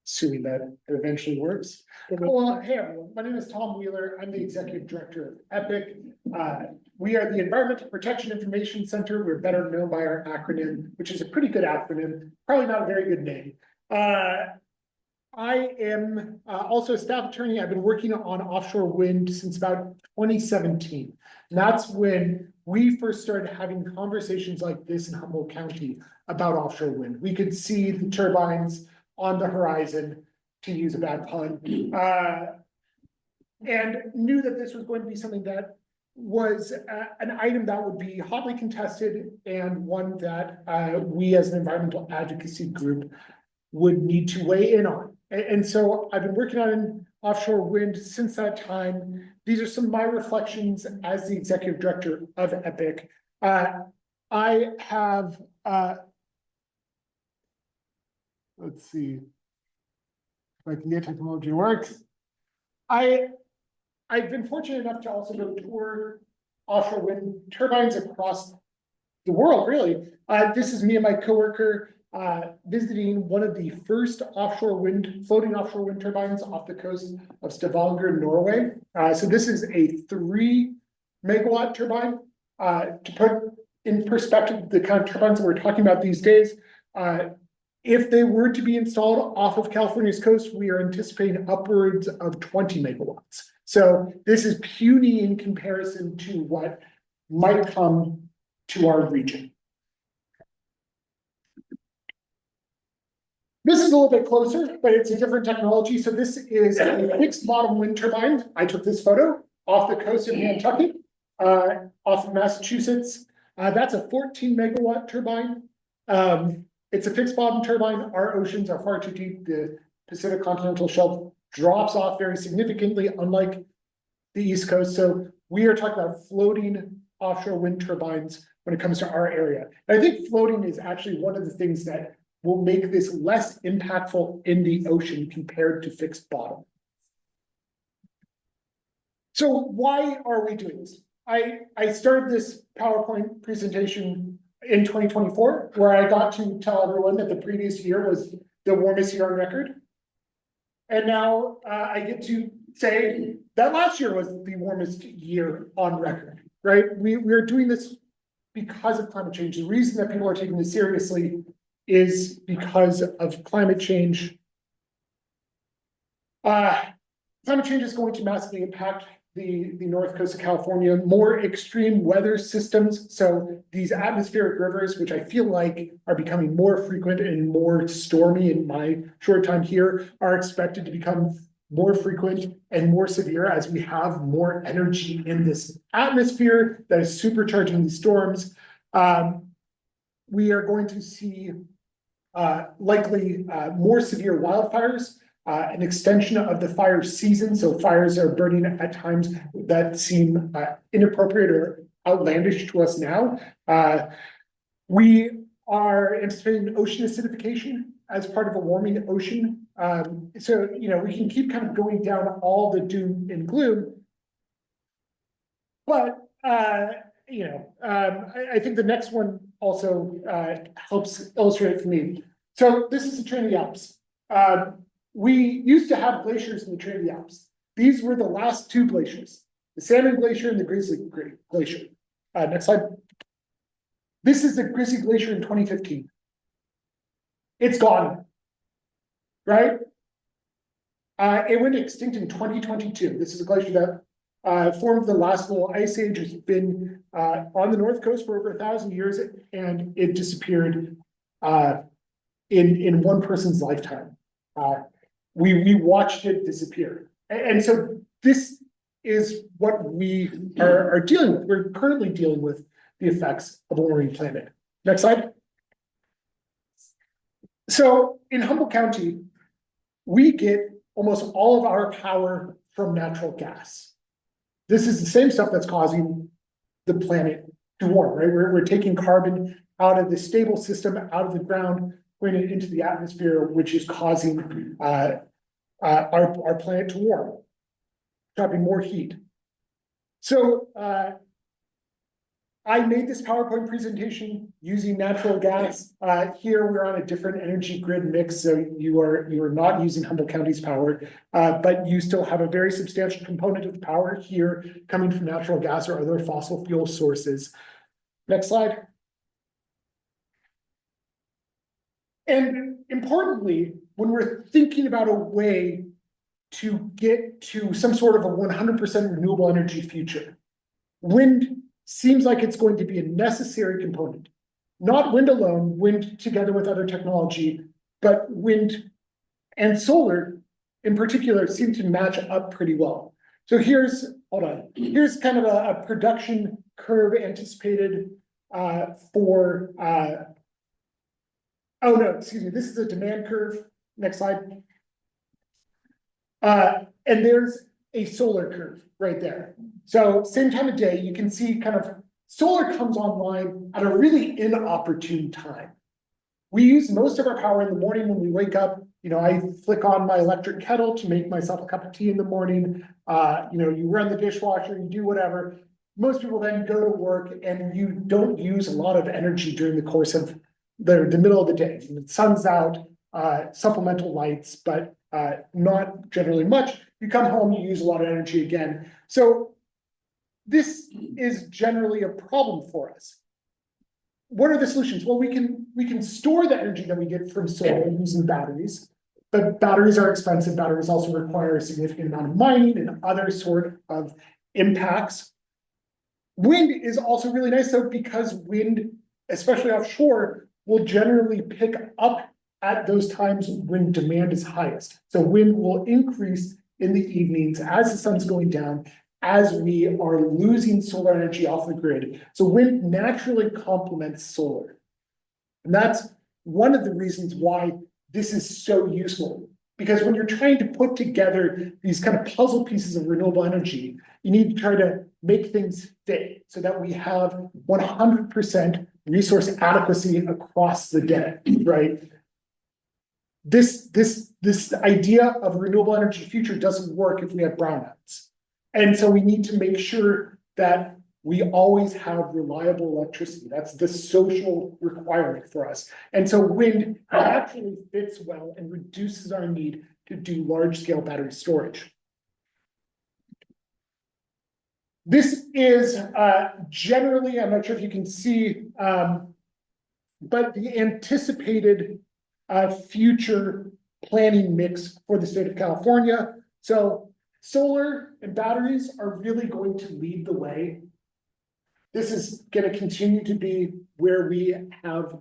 Assuming that it eventually works. Well, hey everyone, my name is Tom Wheeler. I'm the executive director of EPIC. We are the Environmental Protection Information Center. We're better known by our acronym, which is a pretty good acronym, probably not a very good name. I am also a staff attorney. I've been working on offshore wind since about 2017. And that's when we first started having conversations like this in Humboldt County about offshore wind. We could see the turbines on the horizon, to use a bad pun, and knew that this was going to be something that was an item that would be hotly contested and one that we as an environmental advocacy group would need to weigh in on. And so I've been working on offshore wind since that time. These are some of my reflections as the executive director of EPIC. I have let's see if I can get technology works. I've been fortunate enough to also go tour offshore wind turbines across the world, really. This is me and my coworker visiting one of the first floating offshore wind turbines off the coast of Stavanger, Norway. So this is a 3 megawatt turbine. To put in perspective the kind of turbines that we're talking about these days, if they were to be installed off of California's coast, we are anticipating upwards of 20 megawatts. So this is puny in comparison to what might come to our region. This is a little bit closer, but it's a different technology. So this is a fixed bottom wind turbine. I took this photo off the coast of Nantucket, off of Massachusetts. That's a 14 megawatt turbine. It's a fixed bottom turbine. Our oceans are far too deep. The Pacific continental shelf drops off very significantly, unlike the East Coast. So we are talking about floating offshore wind turbines when it comes to our area. And I think floating is actually one of the things that will make this less impactful in the ocean compared to fixed bottom. So why are we doing this? I started this PowerPoint presentation in 2024, where I got to tell everyone that the previous year was the warmest year on record. And now I get to say that last year was the warmest year on record, right? We're doing this because of climate change. The reason that people are taking this seriously is because of climate change. Climate change is going to massively impact the north coast of California, more extreme weather systems. So these atmospheric rivers, which I feel like are becoming more frequent and more stormy in my short time here, are expected to become more frequent and more severe as we have more energy in this atmosphere that is supercharging these storms. We are going to see likely more severe wildfires, an extension of the fire season. So fires are burning at times that seem inappropriate or outlandish to us now. We are anticipating ocean acidification as part of a warming ocean. So, we can keep kind of going down all the doom and gloom. But, I think the next one also helps illustrate it for me. So this is the Trinity Alps. We used to have glaciers in the Trinity Alps. These were the last 2 glaciers, the Salmon Glacier and the Grizzly Glacier. Next slide. This is the Grizzly Glacier in 2015. It's gone, right? It went extinct in 2022. This is a glacier that formed the last little ice age. Has been on the north coast for over 1,000 years, and it disappeared in one person's lifetime. We watched it disappear. And so this is what we are dealing with. We're currently dealing with the effects of a warming planet. Next slide. So in Humboldt County, we get almost all of our power from natural gas. This is the same stuff that's causing the planet to warm, right? We're taking carbon out of the stable system, out of the ground, putting it into the atmosphere, which is causing our planet to warm, trapping more heat. So I made this PowerPoint presentation using natural gas. Here we're on a different energy grid mix, so you are not using Humboldt County's power, but you still have a very substantial component of the power here coming from natural gas or other fossil fuel sources. Next slide. And importantly, when we're thinking about a way to get to some sort of a 100% renewable energy future, wind seems like it's going to be a necessary component. Not wind alone, wind together with other technology, but wind and solar in particular seem to match up pretty well. So here's kind of a production curve anticipated for, oh no, excuse me, this is a demand curve. Next slide. And there's a solar curve right there. So same time of day, you can see kind of solar comes online at a really inopportune time. We use most of our power in the morning when we wake up. You know, I flick on my electric kettle to make myself a cup of tea in the morning. You know, you run the dishwasher, you do whatever. Most people then go to work and you don't use a lot of energy during the course of the middle of the day. The sun's out, supplemental lights, but not generally much. You come home, you use a lot of energy again. So this is generally a problem for us. What are the solutions? Well, we can store the energy that we get from solar using batteries, but batteries are expensive. Batteries also require a significant amount of mining and other sort of impacts. Wind is also really nice though, because wind, especially offshore, will generally pick up at those times when demand is highest. So wind will increase in the evenings as the sun's going down, as we are losing solar energy off the grid. So wind naturally complements solar. And that's one of the reasons why this is so useful. Because when you're trying to put together these kind of puzzle pieces of renewable energy, you need to try to make things fit so that we have 100% resource adequacy across the day, right? This idea of a renewable energy future doesn't work if we have brownouts. And so we need to make sure that we always have reliable electricity. That's the social requirement for us. And so wind actually fits well and reduces our need to do large-scale battery storage. This is generally, I'm not sure if you can see, but the anticipated future planning mix for the state of California. So solar and batteries are really going to lead the way. This is going to continue to be where we have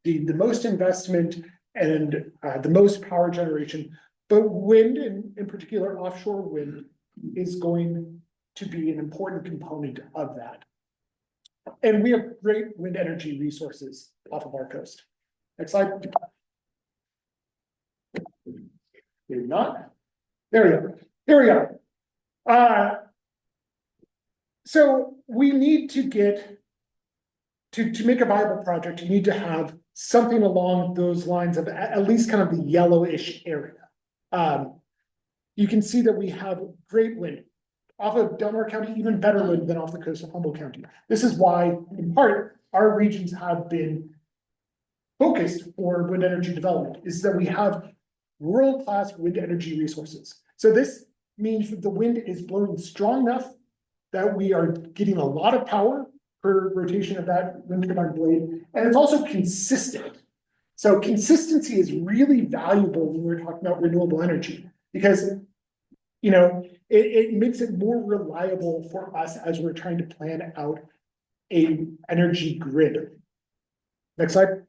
the most investment and the most power generation, but wind, and in particular offshore wind, is going to be an important component of that. And we have great wind energy resources off of our coast. Next slide. Maybe not. There we go. Here we go. So we need to get to make a viable project, you need to have something along those lines of at least kind of the yellowish area. You can see that we have great wind off of Delaware County, even better wind than off the coast of Humboldt County. This is why, in part, our regions have been focused for wind energy development, is that we have world-class wind energy resources. So this means that the wind is blowing strong enough that we are getting a lot of power per rotation of that wind turbine blade, and it's also consistent. So consistency is really valuable when we're talking about renewable energy, because you know it makes it more reliable for us as we're trying to plan out a energy grid. Next slide.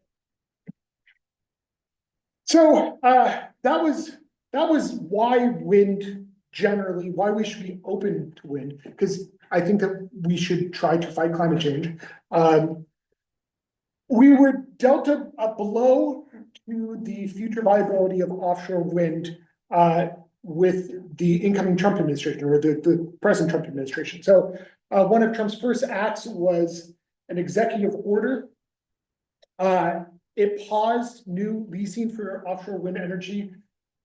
So that was why wind generally, why we should be open to wind, because I think that we should try to fight climate change. We were dealt a blow to the future viability of offshore wind with the incoming Trump administration, or the present Trump administration. So one of Trump's first acts was an executive order. It paused new leasing for offshore wind energy.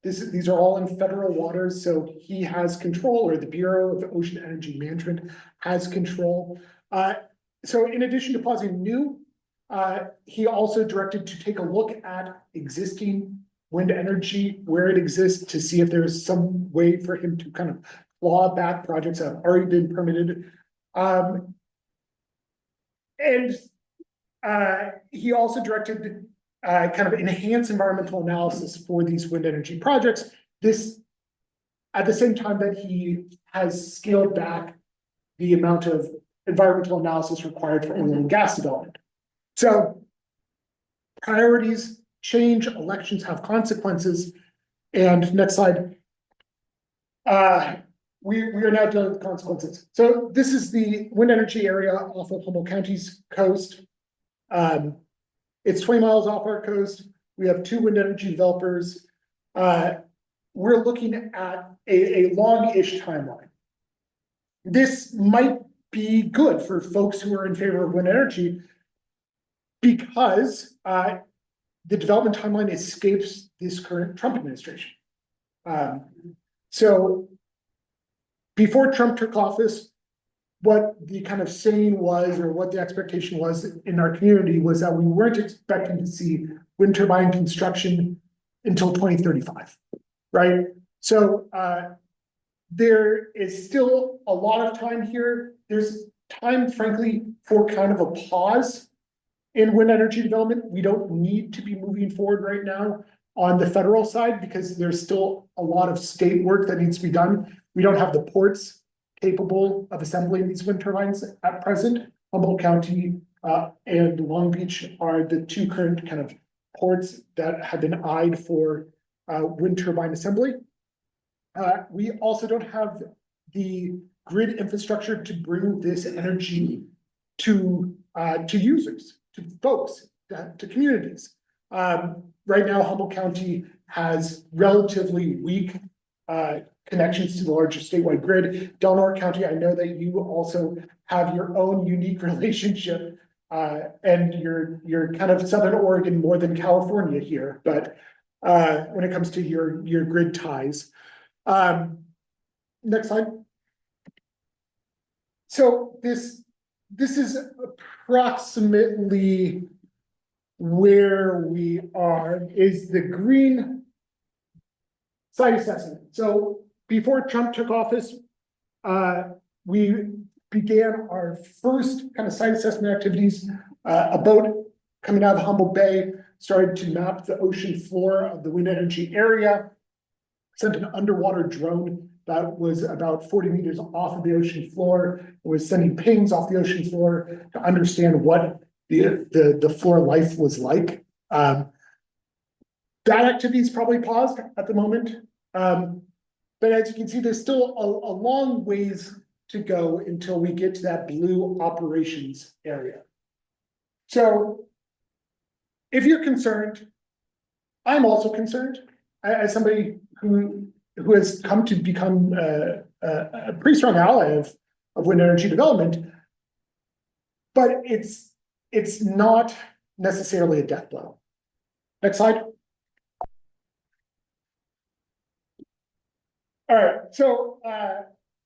These are all in federal waters, so he has control, or the Bureau of Ocean Energy Management has control. so in addition to pausing new, he also directed to take a look at existing wind energy, where it exists, to see if there's some way for him to kind of claw back projects that have already been permitted. And he also directed kind of enhanced environmental analysis for these wind energy projects. This, at the same time that he has scaled back the amount of environmental analysis required for oil and gas development. So priorities change, elections have consequences. And next slide. We are now dealing with consequences. So this is the wind energy area off of Humboldt County's coast. It's 20 miles off our coast. We have 2 wind energy developers. We're looking at a long-ish timeline. This might be good for folks who are in favor of wind energy because the development timeline escapes this current Trump administration. So before Trump took office, what the kind of saying was, or what the expectation was in our community, was that we weren't expecting to see wind turbine construction until 2035, right? So there is still a lot of time here. There's time, frankly, for kind of a pause in wind energy development. We don't need to be moving forward right now on the federal side because there's still a lot of state work that needs to be done. We don't have the ports capable of assembling these wind turbines at present. Humboldt County and Long Beach are the 2 current kind of ports that have been eyed for wind turbine assembly. We also don't have the grid infrastructure to bring this energy to users, to folks, to communities. Right now, Humboldt County has relatively weak connections to the larger statewide grid. Del Norte County, I know that you also have your own unique relationship, and you're kind of Southern Oregon more than California here, but when it comes to your grid ties. Next slide. So this is approximately where we are, is the green site assessment. So before Trump took office, we began our first kind of site assessment activities. A boat coming out of Humboldt Bay started to map the ocean floor of the wind energy area, sent an underwater drone that was about 40 meters off of the ocean floor. It was sending pings off the ocean floor to understand what the floor life was like. That activity is probably paused at the moment. But as you can see, there's still a long ways to go until we get to that blue operations area. So if you're concerned, I'm also concerned as somebody who has come to become a pretty strong ally of wind energy development, but it's not necessarily a death blow. Next slide. All right, so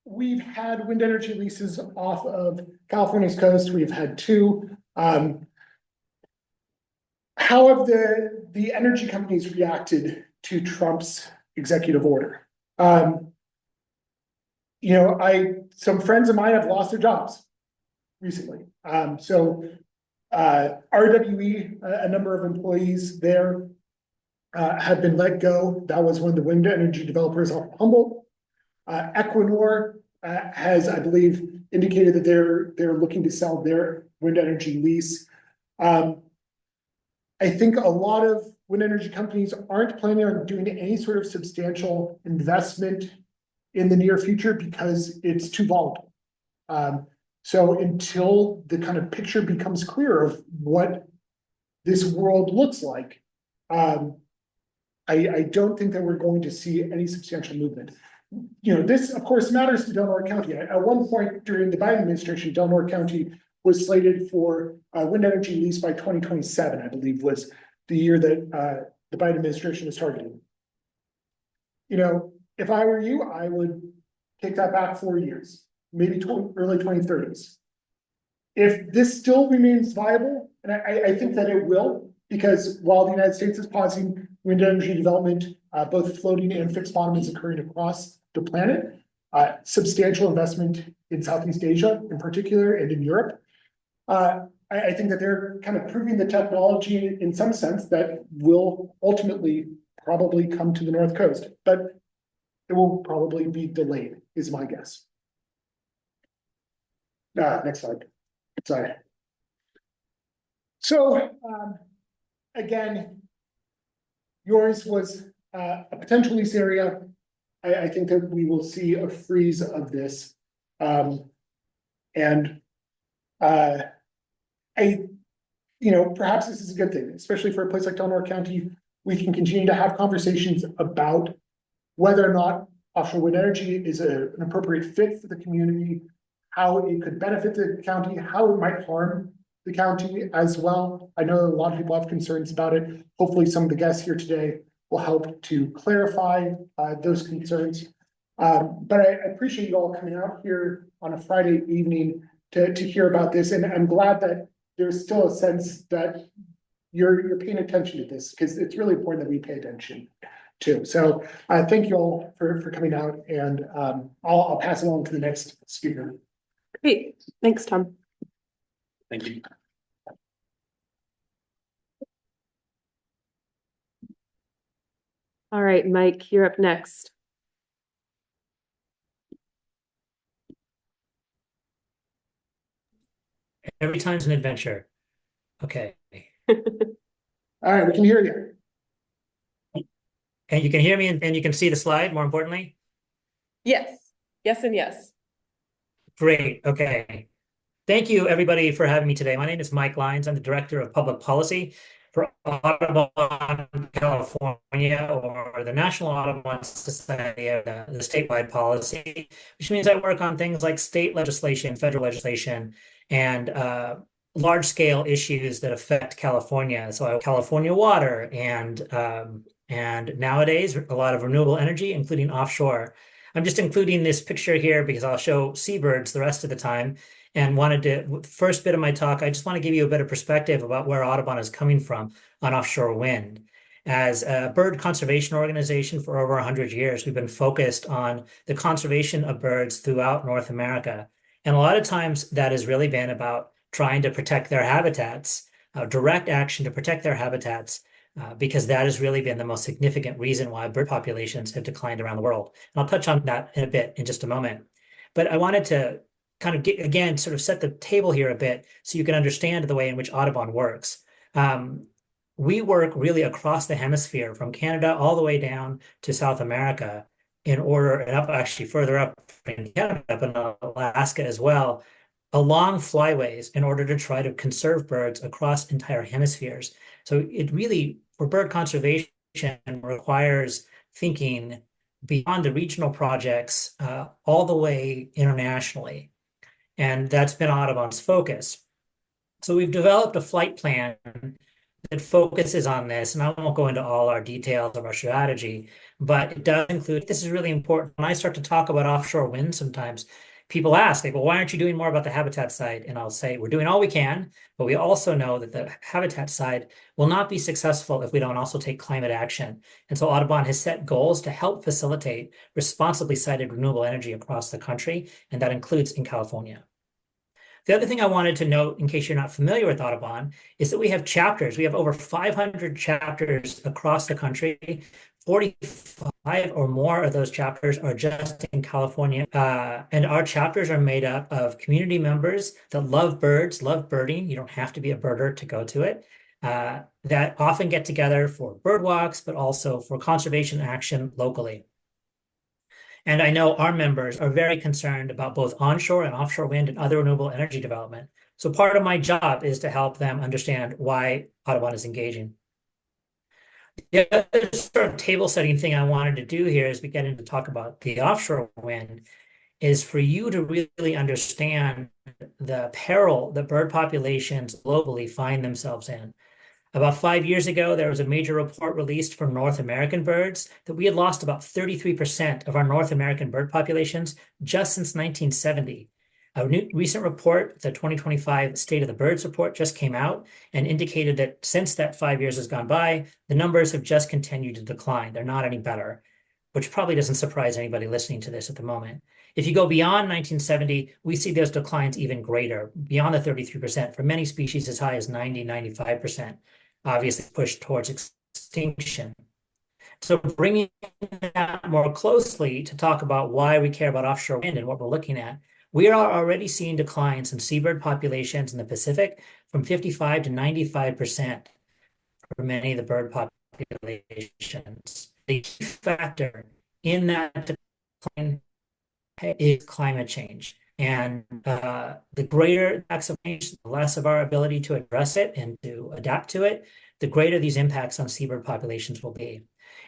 we've had wind energy leases off of California's coast. We've had 2. How have the energy companies reacted to Trump's executive order? You know, some friends of mine have lost their jobs recently. RWE, a number of employees there have been let go. That was one of the wind energy developers off Humboldt. Equinor has, I believe, indicated that they're looking to sell their wind energy lease. I think a lot of wind energy companies aren't planning on doing any sort of substantial investment in the near future because it's too volatile. So until the kind of picture becomes clear of what this world looks like, I don't think that we're going to see any substantial movement. You know, this of course matters to Del Norte County. At one point during the Biden administration, Del Norte County was slated for wind energy lease by 2027, I believe was the year that the Biden administration is targeting. You know, if I were you, I would take that back 4 years, maybe early 2030s. If this still remains viable, and I think that it will, because while the United States is pausing wind energy development, both floating and fixed bottom is occurring across the planet. Substantial investment in Southeast Asia in particular and in Europe. I think that they're kind of proving the technology in some sense that will ultimately probably come to the North Coast, but it will probably be delayed, is my guess. Next slide. Sorry. So, again, yours was a potential lease area. I think that we will see a freeze of this. Perhaps this is a good thing, especially for a place like Del Norte County. We can continue to have conversations about whether or not offshore wind energy is an appropriate fit for the community, how it could benefit the county, how it might harm the county as well. I know a lot of people have concerns about it. Hopefully some of the guests here today will help to clarify those concerns. But I appreciate you all coming out here on a Friday evening to hear about this. And I'm glad that there's still a sense that you're paying attention to this, because it's really important that we pay attention too. So thank you all for coming out, and I'll pass it on to the next speaker. Great, thanks, Tom. Thank you. All right, Mike, you're up next. Every time's an adventure. Okay. All right, we can hear you. And you can hear me and you can see the slide, more importantly? Yes, yes, and yes. Great, okay. Thank you, everybody, for having me today. My name is Mike Lynes. I'm the Director of Public Policy for Audubon, California, or the National Audubon Society, the statewide policy, which means I work on things like state legislation, federal legislation, and large-scale issues that affect California. So California water and nowadays a lot of renewable energy, including offshore. I'm just including this picture here because I'll show seabirds the rest of the time. And wanted to, first bit of my talk, I just want to give you a bit of perspective about where Audubon is coming from on offshore wind. As a bird conservation organization for over 100 years, we've been focused on the conservation of birds throughout North America. And a lot of times that has really been about trying to protect their habitats, direct action to protect their habitats, because that has really been the most significant reason why bird populations have declined around the world. And I'll touch on that in a bit, in just a moment. But I wanted to kind of again, sort of set the table here a bit so you can understand the way in which Audubon works. We work really across the hemisphere from Canada all the way down to South America in order, and up actually further up in Canada, up in Alaska as well, along flyways in order to try to conserve birds across entire hemispheres. So it really, for bird conservation, requires thinking beyond the regional projects all the way internationally. And that's been Audubon's focus. So we've developed a flight plan that focuses on this, and I won't go into all our details of our strategy, but it does include, this is really important. When I start to talk about offshore wind, sometimes people ask, they go, why aren't you doing more about the habitat side? And I'll say, we're doing all we can, but we also know that the habitat side will not be successful if we don't also take climate action. And so Audubon has set goals to help facilitate responsibly sited renewable energy across the country, and that includes in California. The other thing I wanted to note, in case you're not familiar with Audubon, is that we have chapters. We have over 500 chapters across the country. 45 or more of those chapters are just in California. And our chapters are made up of community members that love birds, love birding. You don't have to be a birder to go to it. That often get together for bird walks, but also for conservation action locally. And I know our members are very concerned about both onshore and offshore wind and other renewable energy development. So part of my job is to help them understand why Audubon is engaging. The other sort of table setting thing I wanted to do here as we get into talk about the offshore wind is for you to really understand the peril that bird populations globally find themselves in. About 5 years ago, there was a major report released from North American birds that we had lost about 33% of our North American bird populations just since 1970. A new recent report, the 2025 State of the Birds report, just came out and indicated that since that 5 years has gone by, the numbers have just continued to decline. They're not any better, which probably doesn't surprise anybody listening to this at the moment. If you go beyond 1970, we see those declines even greater, beyond the 33%, for many species as high as 90, 95%, obviously pushed towards extinction. So bringing that more closely to talk about why we care about offshore wind and what we're looking at, we are already seeing declines in seabird populations in the Pacific from 55 to 95% for many of the bird populations. The key factor in that decline is climate change. And the greater impacts of change, the less of our ability to address it and to adapt to it, the greater these impacts on seabird populations will be.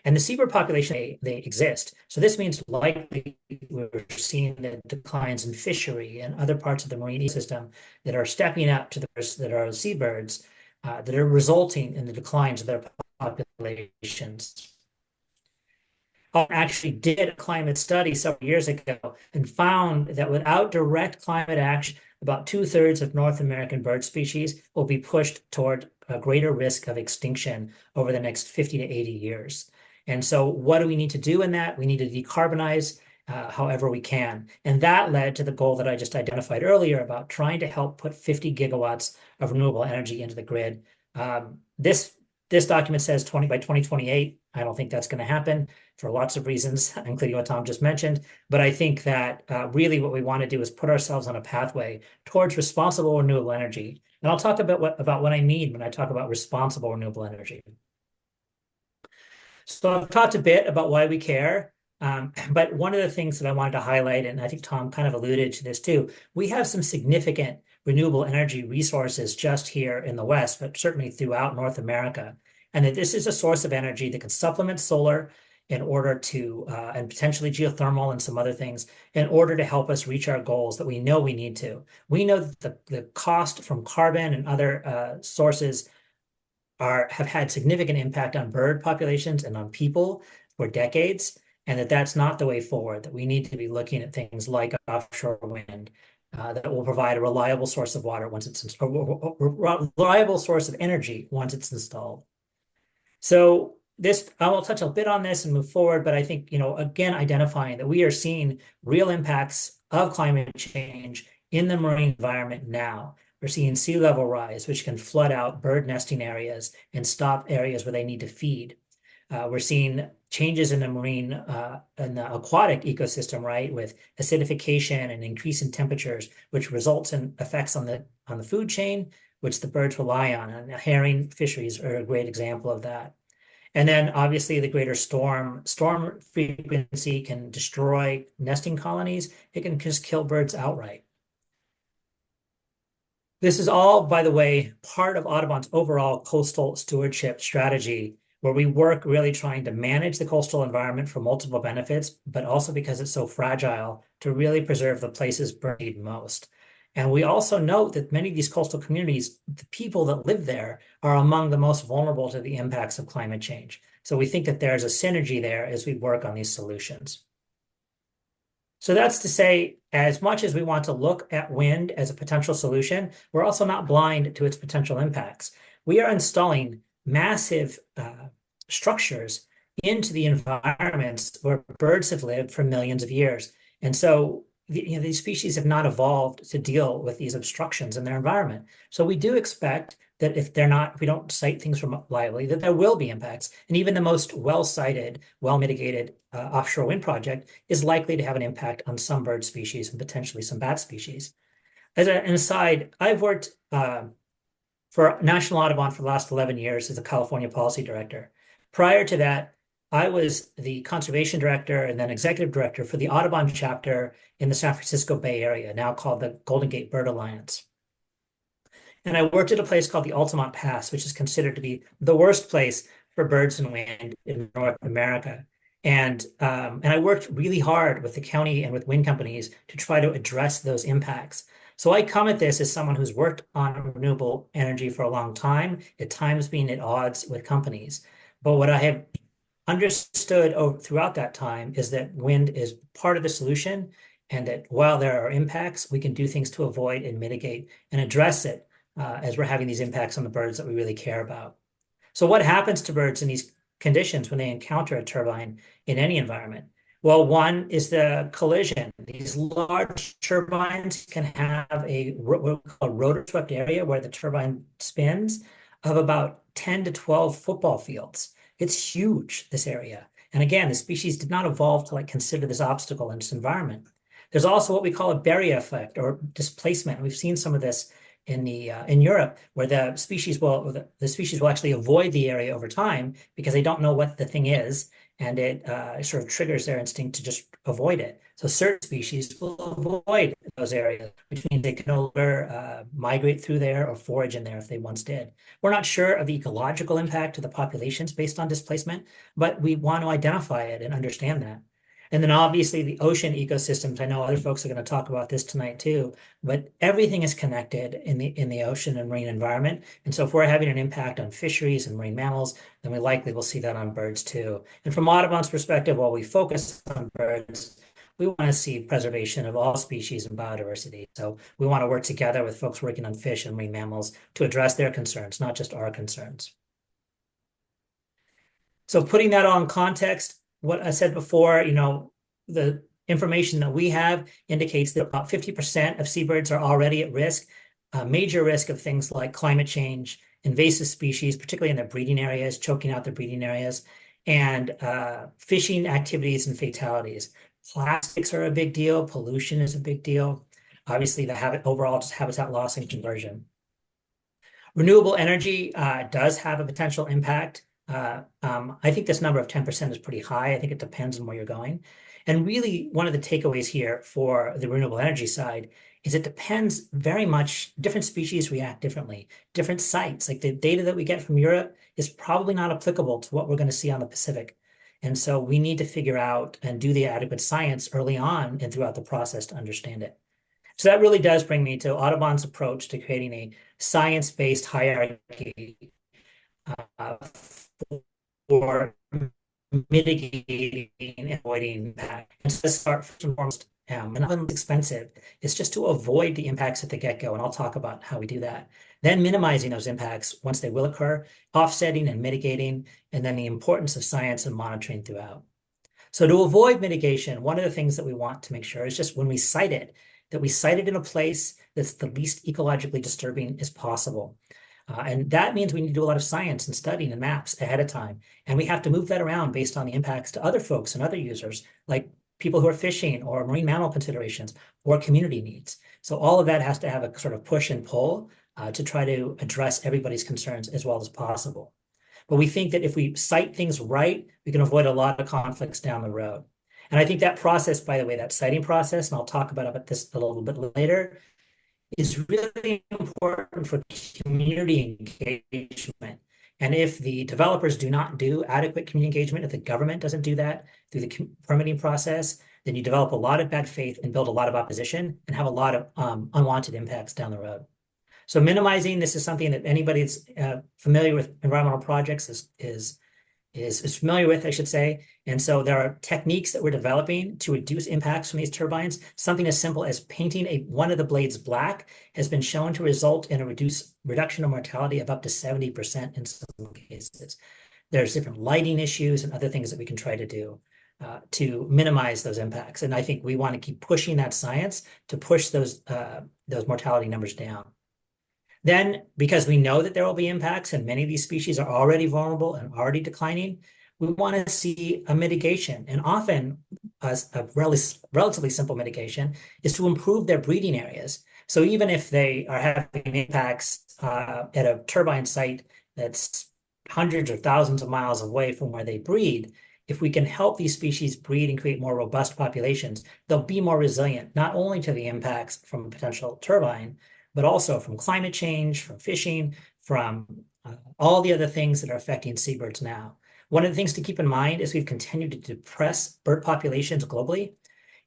And the seabird population, they exist. So this means likely we're seeing the declines in fishery and other parts of the marine ecosystem that are stepping up to the that are seabirds that are resulting in the declines of their populations. Actually did a climate study several years ago and found that without direct climate action, about 2/3 of North American bird species will be pushed toward a greater risk of extinction over the next 50 to 80 years. And so what do we need to do in that? We need to decarbonize however we can. And that led to the goal that I just identified earlier about trying to help put 50 gigawatts of renewable energy into the grid. This document says by 2028. I don't think that's going to happen for lots of reasons, including what Tom just mentioned. But I think that really what we want to do is put ourselves on a pathway towards responsible renewable energy. And I'll talk about what I mean when I talk about responsible renewable energy. So I've talked a bit about why we care. But one of the things that I wanted to highlight, and I think Tom kind of alluded to this too, we have some significant renewable energy resources just here in the West, but certainly throughout North America. And that this is a source of energy that can supplement solar in order to, and potentially geothermal and some other things, in order to help us reach our goals that we know we need to. We know that the cost from carbon and other sources have had significant impact on bird populations and on people for decades, and that's not the way forward, that we need to be looking at things like offshore wind, that will provide a reliable source of water once it's installed, reliable source of energy once it's installed. So I will touch a bit on this and move forward, but I think, again, identifying that we are seeing real impacts of climate change in the marine environment now. We're seeing sea level rise, which can flood out bird nesting areas and stop areas where they need to feed. We're seeing changes in the marine and the aquatic ecosystem, right, with acidification and increase in temperatures, which results in effects on the food chain, which the birds rely on. And herring fisheries are a great example of that. And then obviously the greater storm frequency can destroy nesting colonies. It can just kill birds outright. This is all, by the way, part of Audubon's overall coastal stewardship strategy, where we work really trying to manage the coastal environment for multiple benefits, but also because it's so fragile, to really preserve the places birds need most. And we also note that many of these coastal communities, the people that live there, are among the most vulnerable to the impacts of climate change. So we think that there's a synergy there as we work on these solutions. So that's to say, as much as we want to look at wind as a potential solution, we're also not blind to its potential impacts. We are installing massive structures into the environments where birds have lived for millions of years. And so these species have not evolved to deal with these obstructions in their environment. So we do expect that if we don't cite things reliably, that there will be impacts. And even the most well-cited, well-mitigated offshore wind project is likely to have an impact on some bird species and potentially some bat species. As an aside, I've worked for National Audubon for the last 11 years as a California policy director. Prior to that, I was the conservation director and then executive director for the Audubon chapter in the San Francisco Bay Area, now called the Golden Gate Bird Alliance. And I worked at a place called the Altamont Pass, which is considered to be the worst place for birds and wind in North America. And I worked really hard with the county and with wind companies to try to address those impacts. So I come at this as someone who's worked on renewable energy for a long time, at times being at odds with companies. But what I have understood throughout that time is that wind is part of the solution, and that while there are impacts, we can do things to avoid and mitigate and address it as we're having these impacts on the birds that we really care about. So what happens to birds in these conditions when they encounter a turbine in any environment? Well, one is the collision. These large turbines can have what we call a rotor swept area where the turbine spins of about 10 to 12 football fields. It's huge, this area. And again, the species did not evolve to consider this obstacle in its environment. There's also what we call a barrier effect or displacement. We've seen some of this in Europe, where the species will actually avoid the area over time because they don't know what the thing is, and it sort of triggers their instinct to just avoid it. So certain species will avoid those areas, which means they can no longer migrate through there or forage in there if they once did. We're not sure of the ecological impact of the populations based on displacement, but we want to identify it and understand that. And then obviously the ocean ecosystems, I know other folks are going to talk about this tonight too, but everything is connected in the ocean and marine environment. And so if we're having an impact on fisheries and marine mammals, then we likely will see that on birds too. And from Audubon's perspective, while we focus on birds, we want to see preservation of all species and biodiversity. So we want to work together with folks working on fish and marine mammals to address their concerns, not just our concerns. So putting that all in context, what I said before, the information that we have indicates that about 50% of seabirds are already at risk, major risk of things like climate change, invasive species, particularly in their breeding areas, choking out their breeding areas, and fishing activities and fatalities. Plastics are a big deal. Pollution is a big deal. Obviously, the overall just habitat loss and conversion. Renewable energy does have a potential impact. I think this number of 10% is pretty high. I think it depends on where you're going. And really, one of the takeaways here for the renewable energy side is it depends very much, different species react differently, different sites. Like the data that we get from Europe is probably not applicable to what we're going to see on the Pacific. And so we need to figure out and do the adequate science early on and throughout the process to understand it. So that really does bring me to Audubon's approach to creating a science-based hierarchy for mitigating and avoiding impact. And so let's start first and foremost, and often expensive, is just to avoid the impacts at the get-go, and I'll talk about how we do that. Then minimizing those impacts once they will occur, offsetting and mitigating, and then the importance of science and monitoring throughout. So to avoid mitigation, one of the things that we want to make sure is just when we cite it, that we cite it in a place that's the least ecologically disturbing as possible. And that means we need to do a lot of science and studying and maps ahead of time. And we have to move that around based on the impacts to other folks and other users, like people who are fishing or marine mammal considerations or community needs. So all of that has to have a sort of push and pull to try to address everybody's concerns as well as possible. But we think that if we cite things right, we can avoid a lot of conflicts down the road. And I think that process, by the way, that citing process, and I'll talk about this a little bit later, is really important for community engagement. And if the developers do not do adequate community engagement, if the government doesn't do that through the permitting process, then you develop a lot of bad faith and build a lot of opposition and have a lot of unwanted impacts down the road. So minimizing this is something that anybody that's familiar with environmental projects is familiar with, I should say. And so there are techniques that we're developing to reduce impacts from these turbines. Something as simple as painting one of the blades black has been shown to result in a reduction of mortality of up to 70% in some cases. There's different lighting issues and other things that we can try to do to minimize those impacts. And I think we want to keep pushing that science to push those mortality numbers down. Then, because we know that there will be impacts and many of these species are already vulnerable and already declining, we want to see a mitigation. And often a relatively simple mitigation is to improve their breeding areas. So even if they are having impacts at a turbine site that's hundreds or thousands of miles away from where they breed, if we can help these species breed and create more robust populations, they'll be more resilient, not only to the impacts from a potential turbine, but also from climate change, from fishing, from all the other things that are affecting seabirds now. One of the things to keep in mind as we've continued to depress bird populations globally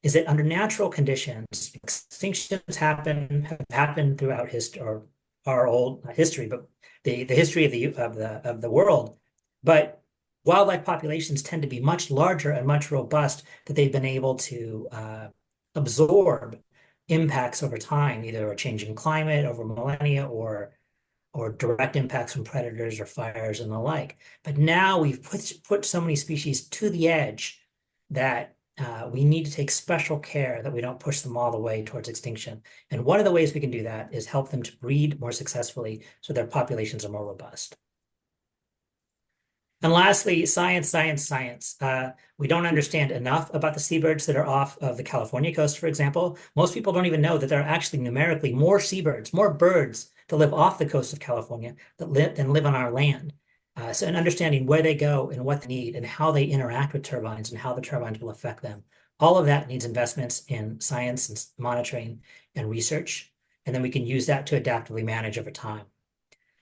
is that under natural conditions, extinctions have happened throughout history, or our old history, but the history of the world. But wildlife populations tend to be much larger and much robust that they've been able to absorb impacts over time, either a changing climate over millennia or direct impacts from predators or fires and the like. But now we've put so many species to the edge that we need to take special care that we don't push them all the way towards extinction. And one of the ways we can do that is help them to breed more successfully so their populations are more robust. And lastly, science, science, science. We don't understand enough about the seabirds that are off of the California coast, for example. Most people don't even know that there are actually numerically more seabirds, more birds that live off the coast of California than live on our land. So in understanding where they go and what they need and how they interact with turbines and how the turbines will affect them. All of that needs investments in science and monitoring and research. And then we can use that to adaptively manage over time.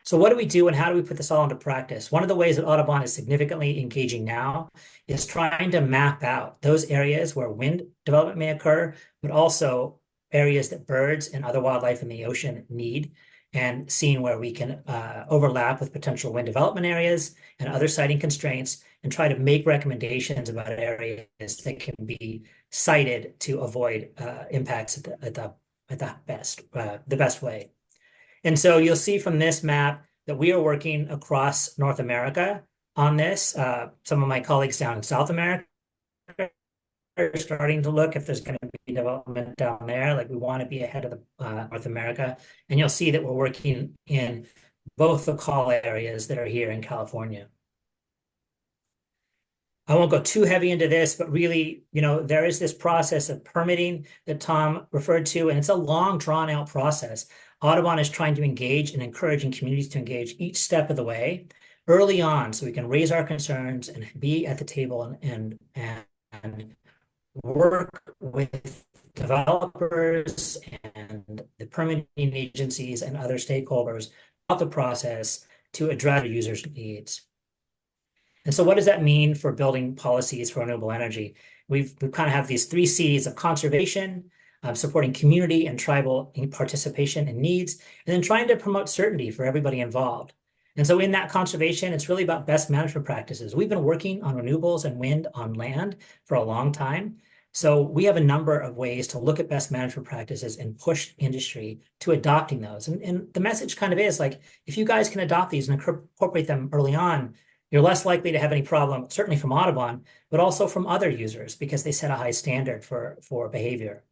So what do we do and how do we put this all into practice? One of the ways that Audubon is significantly engaging now is trying to map out those areas where wind development may occur, but also areas that birds and other wildlife in the ocean need, and seeing where we can overlap with potential wind development areas and other siting constraints, and try to make recommendations about areas that can be sited to avoid impacts at the best way. And so you'll see from this map that we are working across North America on this. Some of my colleagues down in South America are starting to look if there's going to be development down there. Like we want to be ahead of the North America. And you'll see that we're working in both the call areas that are here in California. I won't go too heavy into this, but really, there is this process of permitting that Tom referred to, and it's a long, drawn-out process. Audubon is trying to engage and encouraging communities to engage each step of the way early on so we can raise our concerns and be at the table and work with developers and the permitting agencies and other stakeholders of the process to address users' needs. And so what does that mean for building policies for renewable energy? We kind of have these 3 C's of conservation, supporting community and tribal participation and needs, and then trying to promote certainty for everybody involved. And so in that conservation, it's really about best management practices. We've been working on renewables and wind on land for a long time. So we have a number of ways to look at best management practices and push industry to adopting those. And the message kind of is like, if you guys can adopt these and incorporate them early on, you're less likely to have any problem, certainly from Audubon, but also from other users because they set a high standard for behavior.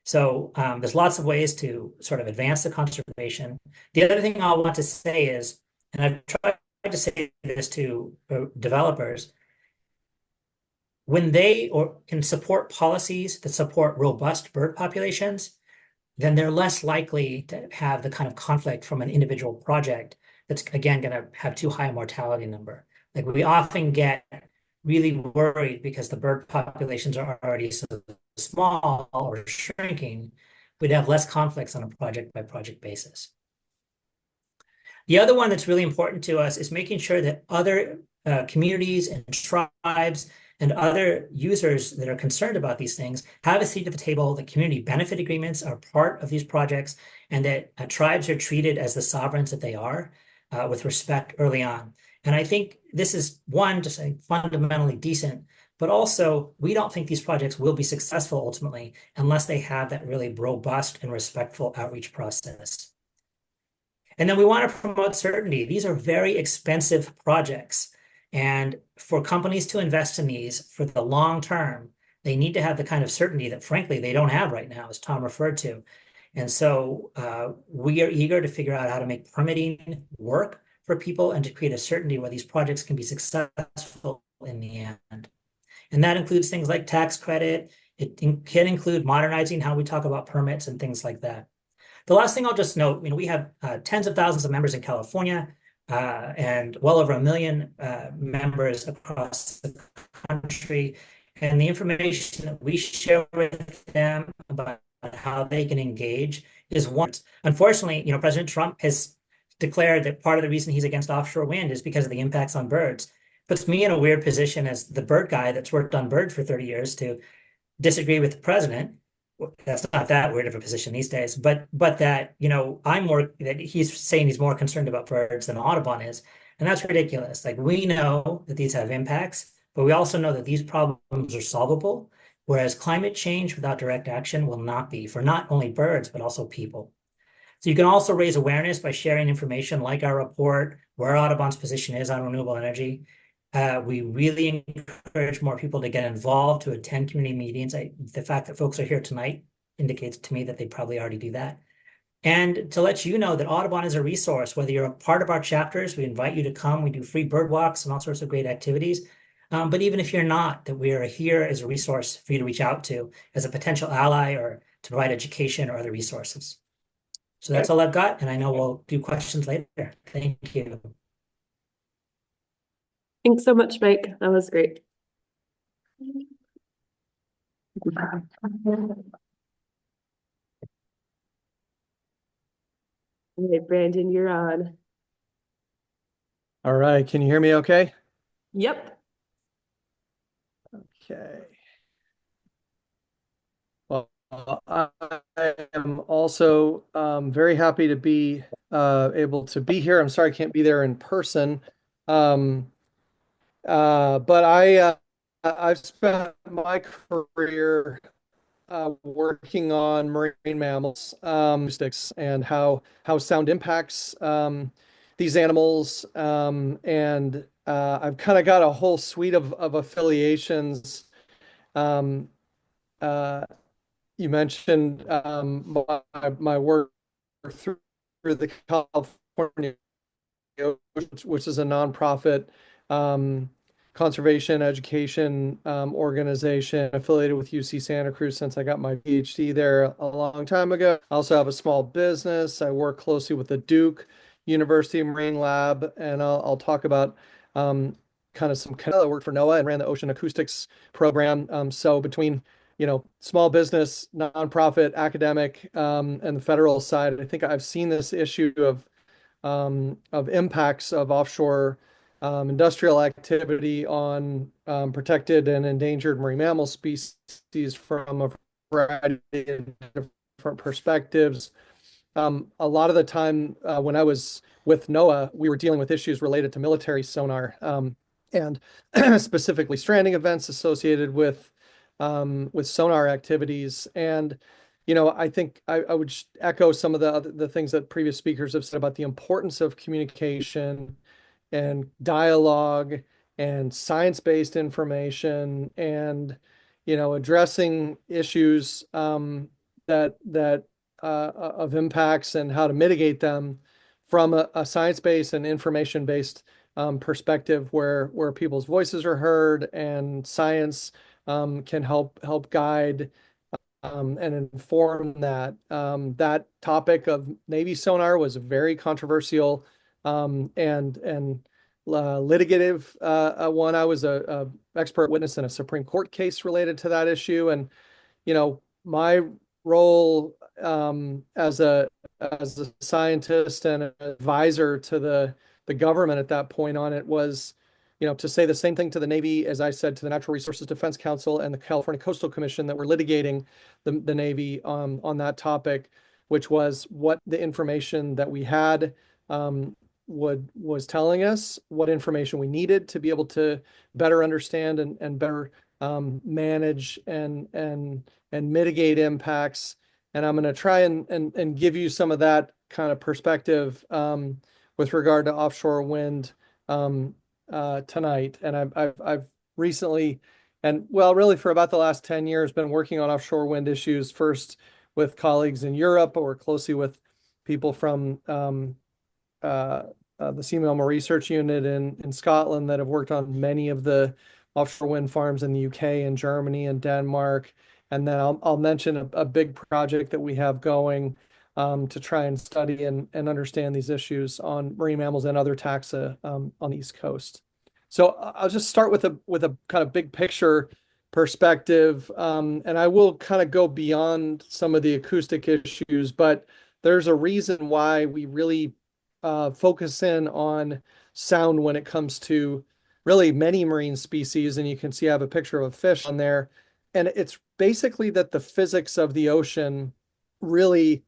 So there's lots of ways to sort of advance the conservation. The other thing I want to say is, and I've tried to say this to developers, when they can support policies that support robust bird populations, then they're less likely to have the kind of conflict from an individual project that's, again, going to have too high a mortality number. Like we often get really worried because the bird populations are already so small or shrinking, we'd have less conflicts on a project-by-project basis. The other one that's really important to us is making sure that other communities and tribes and other users that are concerned about these things have a seat at the table, that community benefit agreements are part of these projects, and that tribes are treated as the sovereigns that they are with respect early on. And I think this is one, just fundamentally decent, but also we don't think these projects will be successful ultimately unless they have that really robust and respectful outreach process. And then we want to promote certainty. These are very expensive projects. And for companies to invest in these for the long term, they need to have the kind of certainty that, frankly, they don't have right now, as Tom referred to. And so we are eager to figure out how to make permitting work for people and to create a certainty where these projects can be successful in the end. And that includes things like tax credit. It can include modernizing how we talk about permits and things like that. The last thing I'll just note, we have tens of thousands of members in California and well over 1 million members across the country. And the information that we share with them about how they can engage is one. Unfortunately, President Trump has declared that part of the reason he's against offshore wind is because of the impacts on birds. Puts me in a weird position as the bird guy that's worked on birds for 30 years to disagree with the president. That's not that weird of a position these days, but that, that he's saying he's more concerned about birds than Audubon is. And that's ridiculous. Like we know that these have impacts, but we also know that these problems are solvable whereas climate change without direct action will not be for not only birds, but also people. So you can also raise awareness by sharing information like our report, where Audubon's position is on renewable energy. We really encourage more people to get involved, to attend community meetings. The fact that folks are here tonight indicates to me that they probably already do that. And to let you know that Audubon is a resource, whether you're a part of our chapters, we invite you to come. We do free bird walks and all sorts of great activities. But even if you're not, that we are here as a resource for you to reach out to as a potential ally or to provide education or other resources. So that's all I've got, and I know we'll do questions later. Thank you. Thanks so much, Mike. That was great. All right, Brandon, you're on. All right, can you hear me okay? Yep. Okay. Well, I am also very happy to be able to be here. I'm sorry I can't be there in person. But I've spent my career working on marine mammals, acoustics, and how sound impacts these animals. And I've kind of got a whole suite of affiliations. Um, you mentioned my work through the California, which is a nonprofit conservation education organization affiliated with UC Santa Cruz since I got my PhD there a long time ago. I also have a small business. I work closely with the Duke University Marine Lab, and I'll talk about kind of some. I worked for NOAA and ran the Ocean Acoustics program. So between small business, nonprofit, academic, and the federal side, I think I've seen this issue of impacts of offshore industrial activity on protected and endangered marine mammal species from a variety of different perspectives. A lot of the time when I was with NOAA, we were dealing with issues related to military sonar and specifically stranding events associated with sonar activities. And I think I would echo some of the things that previous speakers have said about the importance of communication and dialogue and science-based information and addressing issues that of impacts and how to mitigate them from a science-based and information-based perspective where people's voices are heard and science can help guide and inform that. That topic of Navy sonar was very controversial and litigative one. I was a expert witness in a Supreme Court case related to that issue, and my role as a scientist and an advisor to the government at that point on it was to say the same thing to the Navy as I said to the Natural Resources Defense Council and the California Coastal Commission that were litigating the Navy on that topic, which was what the information that we had was telling us, what information we needed to be able to better understand and better manage and mitigate impacts. And I'm going to try and give you some of that kind of perspective with regard to offshore wind tonight. And I've recently, and well, really for about the last 10 years, been working on offshore wind issues, first with colleagues in Europe, but work closely with people from the Sea Mammal Research Unit in Scotland that have worked on many of the offshore wind farms in the UK and Germany and Denmark. And then I'll mention a big project that we have going to try and study and understand these issues on marine mammals and other taxa on the East Coast. So I'll just start with a kind of big picture perspective, and I will kind of go beyond some of the acoustic issues, but there's a reason why we really focus in on sound when it comes to really many marine species. And you can see I have a picture of a fish on there. And it's basically that the physics of the ocean really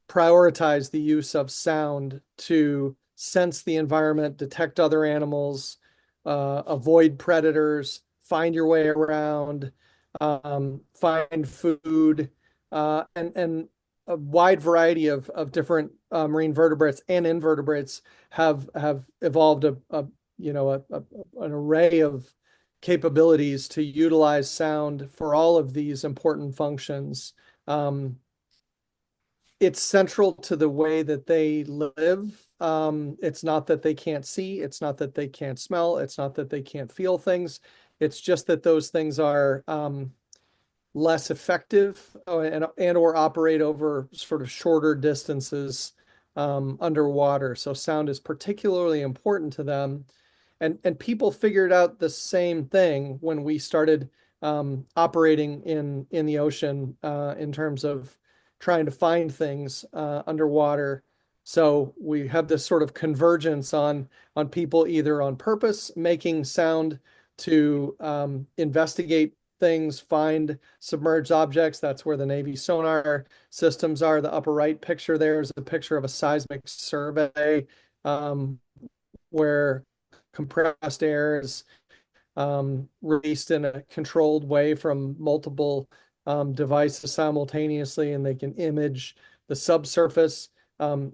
prioritize the use of sound to sense the environment, detect other animals, avoid predators, find your way around, find food, and a wide variety of different marine vertebrates and invertebrates have evolved an array of capabilities to utilize sound for all of these important functions. It's central to the way that they live. It's not that they can't see, it's not that they can't smell, it's not that they can't feel things. It's just that those things are less effective and or operate over sort of shorter distances underwater. So sound is particularly important to them. And people figured out the same thing when we started operating in the ocean in terms of trying to find things underwater. So we have this sort of convergence on people either on purpose making sound to investigate things, find submerged objects. That's where the Navy sonar systems are. The upper right picture there is a picture of a seismic survey where compressed air is released in a controlled way from multiple devices simultaneously, and they can image the subsurface. One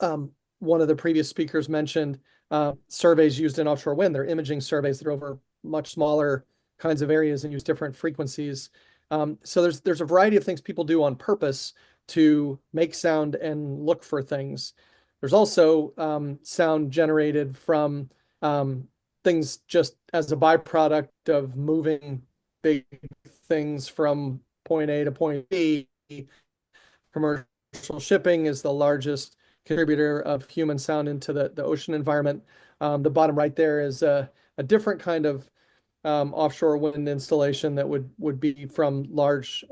of the previous speakers mentioned surveys used in offshore wind. They're imaging surveys that are over much smaller kinds of areas and use different frequencies. So there's a variety of things people do on purpose to make sound and look for things. There's also sound generated from things just as a byproduct of moving big things from point A to point B. Commercial shipping is the largest contributor of human sound into the ocean environment. The bottom right there is a different kind of offshore wind installation that would be from large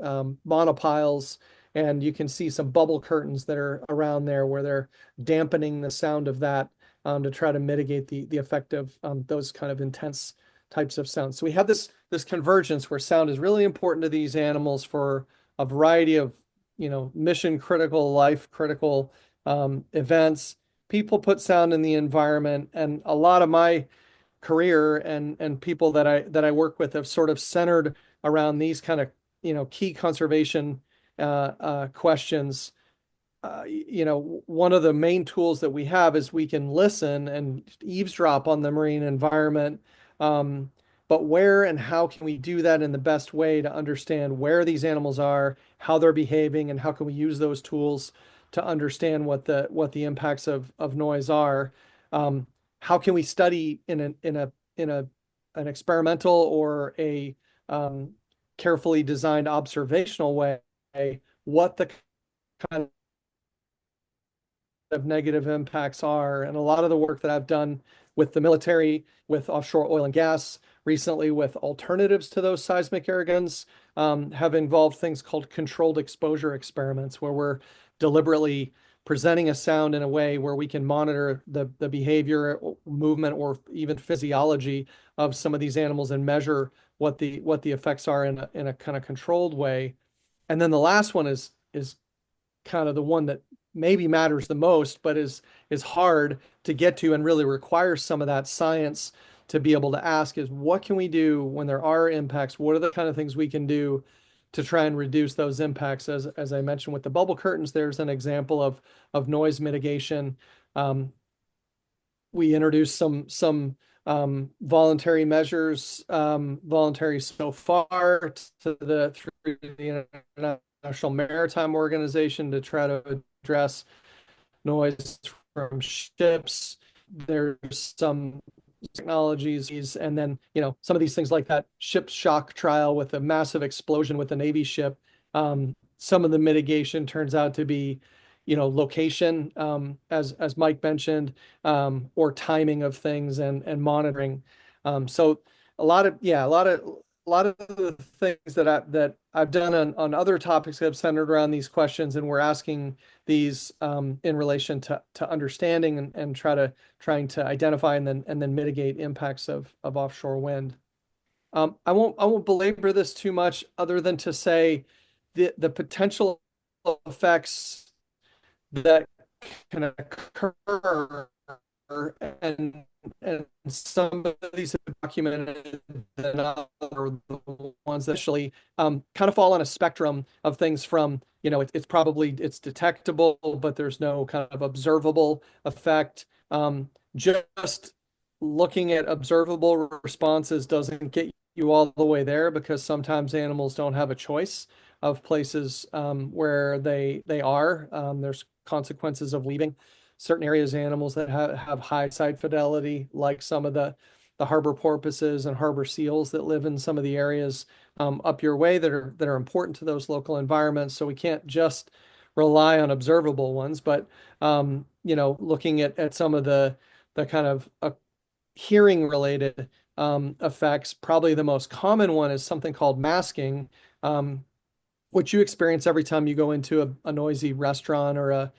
monopiles. And you can see some bubble curtains that are around there where they're dampening the sound of that to try to mitigate the effect of those kind of intense types of sounds. So we have this convergence where sound is really important to these animals for a variety of mission critical, life critical events. People put sound in the environment, and a lot of my career and people that I work with have sort of centered around these kind of key conservation questions. One of the main tools that we have is we can listen and eavesdrop on the marine environment. But where and how can we do that in the best way to understand where these animals are, how they're behaving, and how can we use those tools to understand what the impacts of noise are? How can we study in an experimental or a carefully designed observational way what the kind of negative impacts are? And a lot of the work that I've done with the military, with offshore oil and gas, recently with alternatives to those seismic air guns, have involved things called controlled exposure experiments, where we're deliberately presenting a sound in a way where we can monitor the behavior, movement, or even physiology of some of these animals and measure what the effects are in a kind of controlled way. And then the last one is kind of the one that maybe matters the most, but is hard to get to and really requires some of that science to be able to ask is what can we do when there are impacts? What are the kind of things we can do to try and reduce those impacts? As I mentioned with the bubble curtains, there's an example of noise mitigation. We introduced some voluntary measures, voluntary so far through the International Maritime Organization to try to address noise from ships. There's some technologies, and then some of these things like that ship shock trial with a massive explosion with a Navy ship. Some of the mitigation turns out to be location, as Mike mentioned, or timing of things and monitoring. So a lot of the things that I've done on other topics have centered around these questions, and we're asking these in relation to understanding and trying to identify and then mitigate impacts of offshore wind. I won't belabor this too much, other than to say the potential effects that can occur and and some of these have been documented and other the ones that actually kind of fall on a spectrum of things from, it's probably it's detectable, but there's no kind of observable effect. Just looking at observable responses doesn't get you all the way there, because sometimes animals don't have a choice of places where they are. There's consequences of leaving certain areas, animals that have high site fidelity, like some of the harbor porpoises and harbor seals that live in some of the areas up your way that are important to those local environments. So we can't just rely on observable ones, but looking at some of the kind of hearing related effects, probably the most common one is something called masking, which you experience every time you go into a noisy restaurant or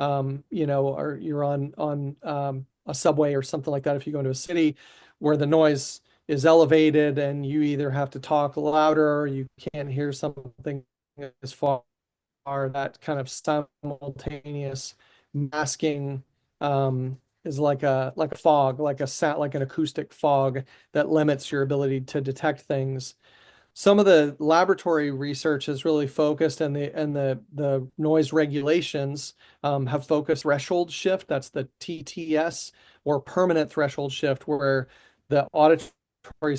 or you're on a subway or something like that. If you go into a city where the noise is elevated and you either have to talk louder or you can't hear something as far, that kind of simultaneous masking is like a fog, like a sound, like an acoustic fog that limits your ability to detect things. Some of the laboratory research has really focused, and the noise regulations have focused threshold shift. That's the TTS, or permanent threshold shift, where the auditory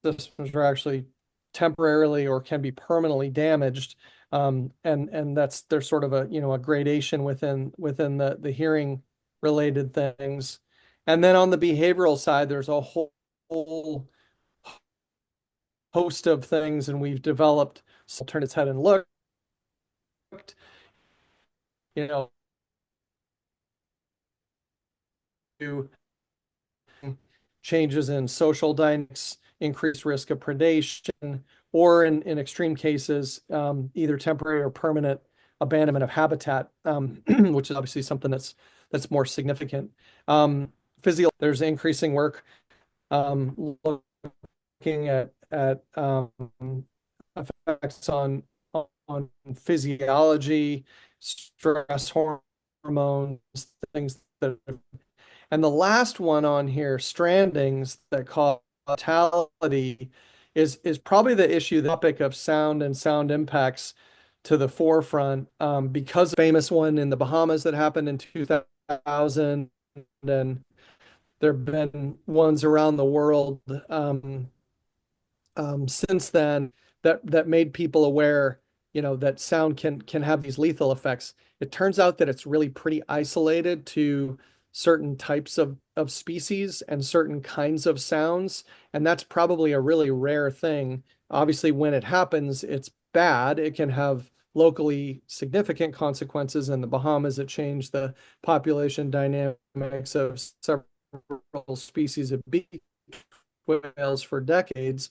systems are actually temporarily or can be permanently damaged. And there's sort of a gradation within the hearing related things. And then on the behavioral side, there's a whole host of things, and we've developed. So turn its head and looked, you know, to changes in social dynamics, increased risk of predation, or in extreme cases, either temporary or permanent abandonment of habitat, which is obviously something that's more significant. There's increasing work looking at effects on physiology, stress hormones, things that. And the last one on here, strandings that cause mortality, is probably the issue, the topic of sound and sound impacts to the forefront, because famous one in the Bahamas that happened in 2000, and there have been ones around the world since then that made people aware, that sound can have these lethal effects. It turns out that it's really pretty isolated to certain types of species and certain kinds of sounds, and that's probably a really rare thing. Obviously, when it happens, it's bad. It can have locally significant consequences. In the Bahamas, it changed the population dynamics of several species of beach whales for decades,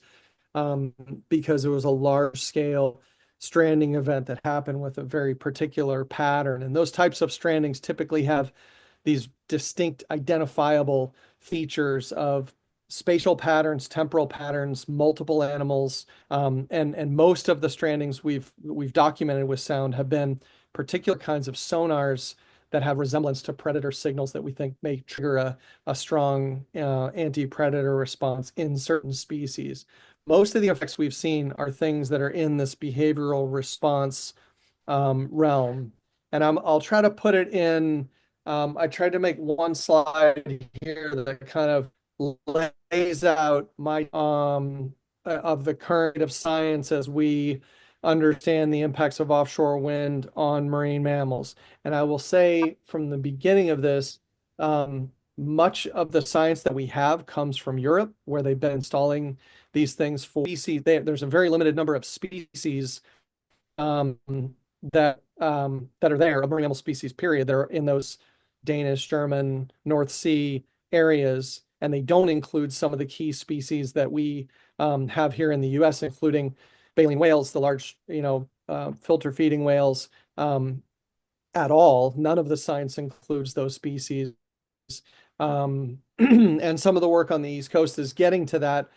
because it was a large scale stranding event that happened with a very particular pattern. And those types of strandings typically have these distinct identifiable features of spatial patterns, temporal patterns, multiple animals, and most of the strandings we've documented with sound have been particular kinds of sonars that have resemblance to predator signals that we think may trigger a strong anti-predator response in certain species. Most of the effects we've seen are things that are in this behavioral response realm. And I'll try to put it in, I tried to make one slide here that kind of lays out my of the current of science as we understand the impacts of offshore wind on marine mammals. And I will say from the beginning of this, much of the science that we have comes from Europe, where they've been installing these things for species. There's a very limited number of species that are there, of marine mammal species, period. They're in those Danish, German, North Sea areas, and they don't include some of the key species that we have here in the US, including baleen whales, the large, filter feeding whales, at all. None of the science includes those species. And some of the work on the East Coast is getting to that,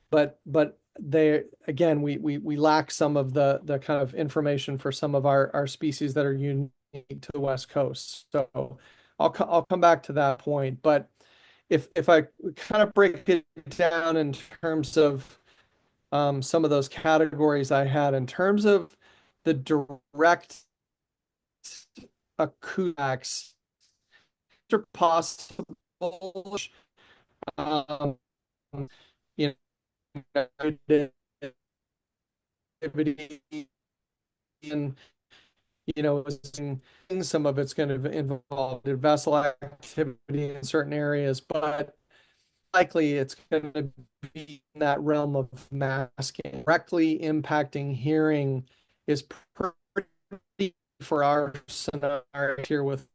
but they, again, we lack some of the kind of information for some of our species that are unique to the West Coast. So I'll come back to that point. But if I kind of break it down in terms of some of those categories I had, in terms of the direct acoustics are possible, um, you know, activity and some of it's going to involve vessel activity in certain areas, but likely it's going to be in that realm of masking. Directly impacting hearing is pretty for our scenario here with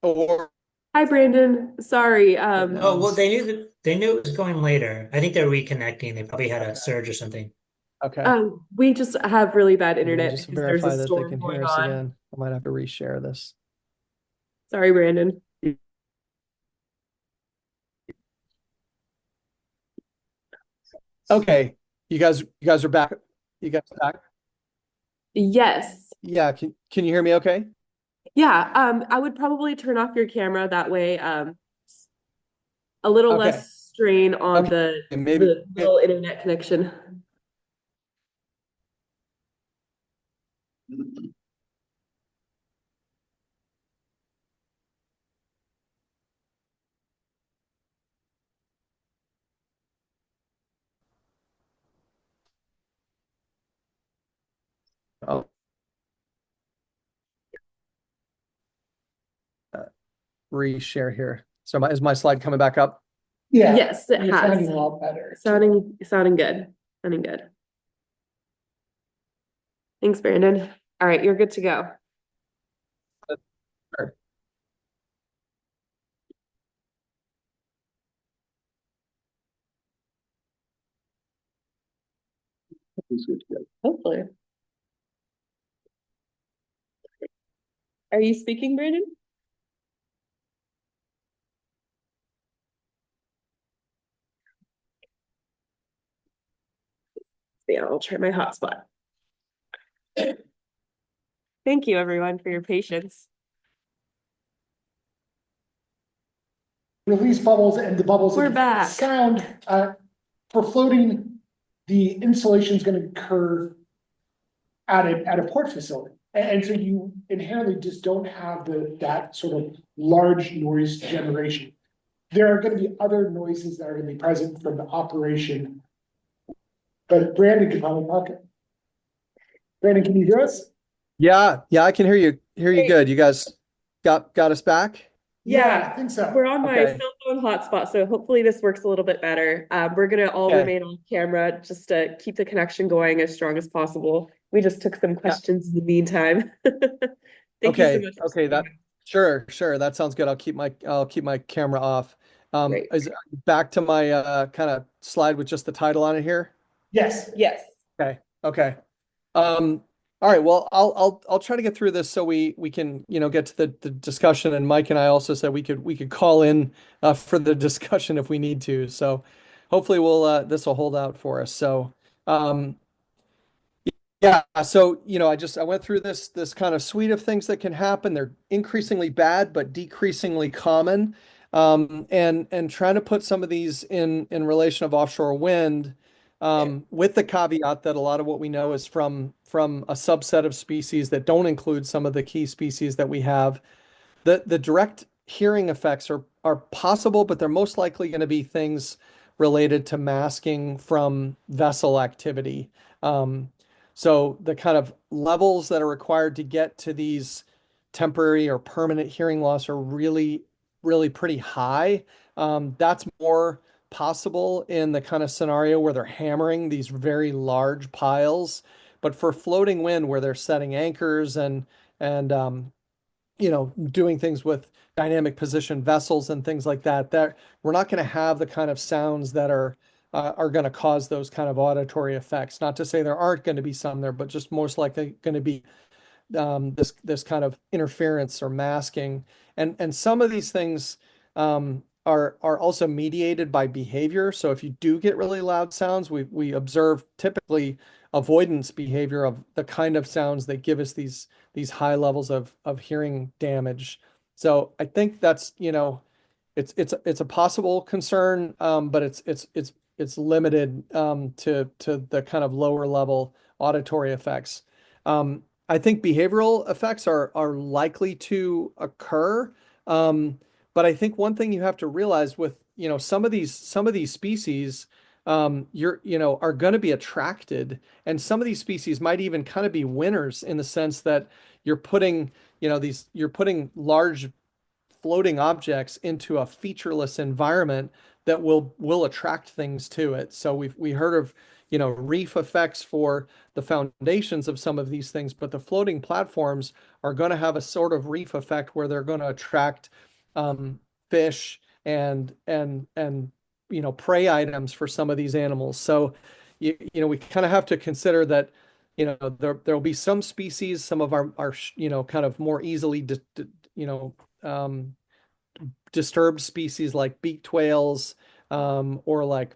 or Hi, Brandon. Sorry. Oh, well, they knew it was going later. I think they're reconnecting. They probably had a surge or something. okay. We just have really bad Let me internet just because there's a verify that they storm can hear going us on. again. I might have to reshare this. Sorry, Brandon. Okay, you guys are back. You guys back? Yes. Yeah, can you hear me okay? Yeah. I would probably turn off your camera that way. A little Okay. less strain on Okay, maybe the little internet connection. I'll reshare here. So is my slide coming back up? Yeah, Yes, it you're has. sounding a lot better. Sounding good. Sounding good. Thanks, Brandon. All right, you're good to go. Sure. Hopefully. Are you speaking, Brandon? Yeah, I'll try my hotspot. Thank you, everyone, for your patience. Release bubbles, and the bubbles We're of back. sound, for floating, the insulation is going to occur at a port facility. And so you inherently just don't have that sort of large noise generation. There are going to be other noises that are going to be present from the operation. But Brandon can probably talk it. Brandon, can you hear us? Yeah, I can hear you Great. good. You guys got us back? Yeah, I think so. We're on my Okay. cell phone hotspot, so hopefully this works a little bit better. We're gonna all Okay. remain on camera just to keep the connection going as strong as possible. We just took some questions in the meantime. Thank you so much. Okay, sure. That sounds good. I'll keep my camera off. Great. Is back to my kind of slide with just the title on it here? Yes. Yes. Okay. All right, well, I'll try to get through this so we can, get to the discussion. And Mike and I also said we could call in for the discussion if we need to. So hopefully this will hold out for us. So yeah, so I went through this kind of suite of things that can happen. They're increasingly bad, but decreasingly common. And trying to put some of these in relation of offshore wind, with the caveat that a lot of what we know is from a subset of species that don't include some of the key species that we have. The direct hearing effects are possible, but they're most likely going to be things related to masking from vessel activity. So the kind of levels that are required to get to these temporary or permanent hearing loss are really, really pretty high. That's more possible in the kind of scenario where they're hammering these very large piles. But for floating wind, where they're setting anchors and doing things with dynamic position vessels and things like that we're not going to have the kind of sounds that are going to cause those kind of auditory effects. Not to say there aren't going to be some there, but just most likely going to be this kind of interference or masking. And some of these things are also mediated by behavior. So if you do get really loud sounds, we observe typically avoidance behavior of the kind of sounds that give us these high levels of hearing damage. So I think that's, it's a possible concern, but it's limited to the kind of lower level auditory effects. I think behavioral effects are likely to occur. But I think one thing you have to realize with, some of these species, are going to be attracted, and some of these species might even kind of be winners in the sense that you're putting large floating objects into a featureless environment that will attract things to it. So we heard of, reef effects for the foundations of some of these things, but the floating platforms are going to have a sort of reef effect where they're going to attract fish and prey items for some of these animals. So we kind of have to consider that there'll be some species, some of our kind of more easily um, disturbed species like beaked whales, or like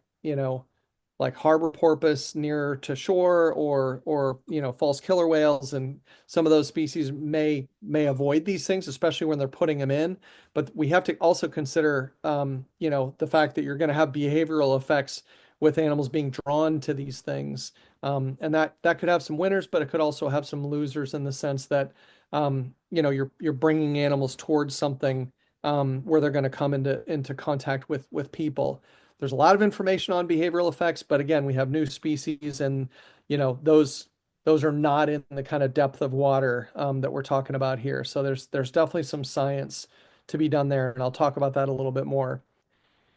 harbor porpoise near to shore, or false killer whales, and some of those species may avoid these things, especially when they're putting them in. But we have to also consider the fact that you're going to have behavioral effects with animals being drawn to these things. And that could have some winners, but it could also have some losers in the sense that you're bringing animals towards something where they're going to come into contact with people. There's a lot of information on behavioral effects, but again, we have new species, and those are not in the kind of depth of water that we're talking about here. So there's definitely some science to be done there, and I'll talk about that a little bit more.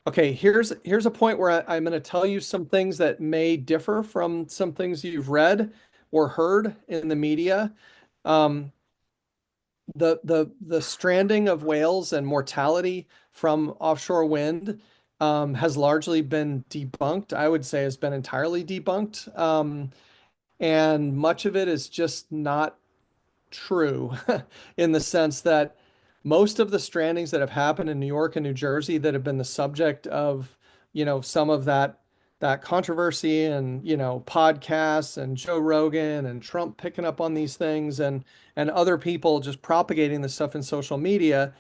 Okay, here's a point where I'm going to tell you some things that may differ from some things you've read or heard in the media. Um, the stranding of whales and mortality from offshore wind has largely been debunked. I would say has been entirely debunked. And much of it is just not true in the sense that most of the strandings that have happened in New York and New Jersey that have been the subject of, some of that controversy and, podcasts and Joe Rogan and Trump picking up on these things and other people just propagating this stuff in social media,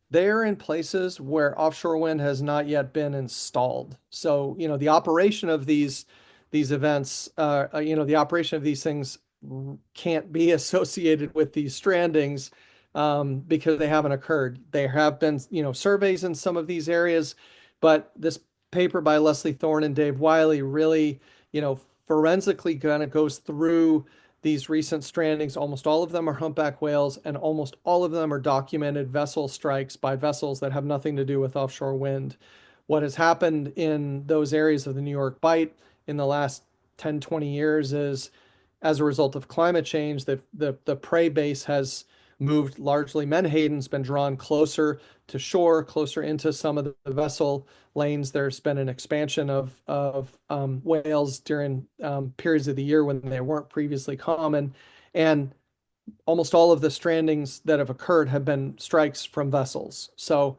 they're in places where offshore wind has not yet been installed. So, the operation of these events, the operation of these things can't be associated with these strandings because they haven't occurred. There have been, surveys in some of these areas, but this paper by Leslie Thorne and Dave Wiley really, forensically kind of goes through these recent strandings. Almost all of them are humpback whales, and almost all of them are documented vessel strikes by vessels that have nothing to do with offshore wind. What has happened in those areas of the New York Bight in the last 10, 20 years is, as a result of climate change, the prey base has moved largely. Menhaden's been drawn closer to shore, closer into some of the vessel lanes. There's been an expansion of whales during periods of the year when they weren't previously common. And almost all of the strandings that have occurred have been strikes from vessels. So,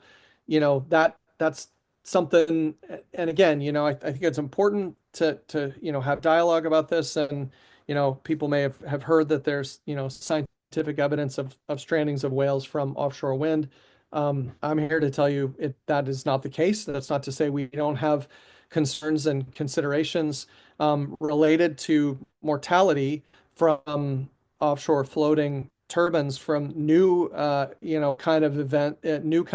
that's something. And again, I think it's important to have dialogue about this. And people may have heard that there's scientific evidence of strandings of whales from offshore wind. I'm here to tell you that is not the case. That's not to say we don't have concerns and considerations related to mortality from offshore floating turbines from new new kind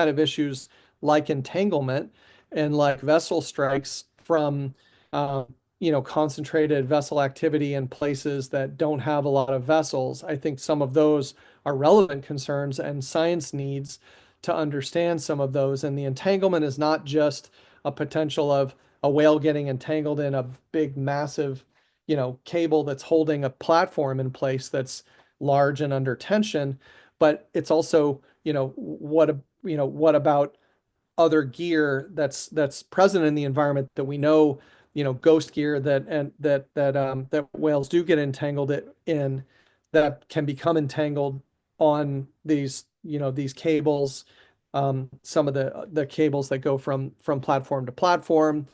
of issues like entanglement and like vessel strikes from concentrated vessel activity in places that don't have a lot of vessels. I think some of those are relevant concerns, and science needs to understand some of those. And the entanglement is not just a potential of a whale getting entangled in a big, massive, cable that's holding a platform in place that's large and under tension, but it's also, what about other gear that's present in the environment that we know, ghost gear that whales do get entangled in, that can become entangled on these cables some of the cables that go from platform to platform.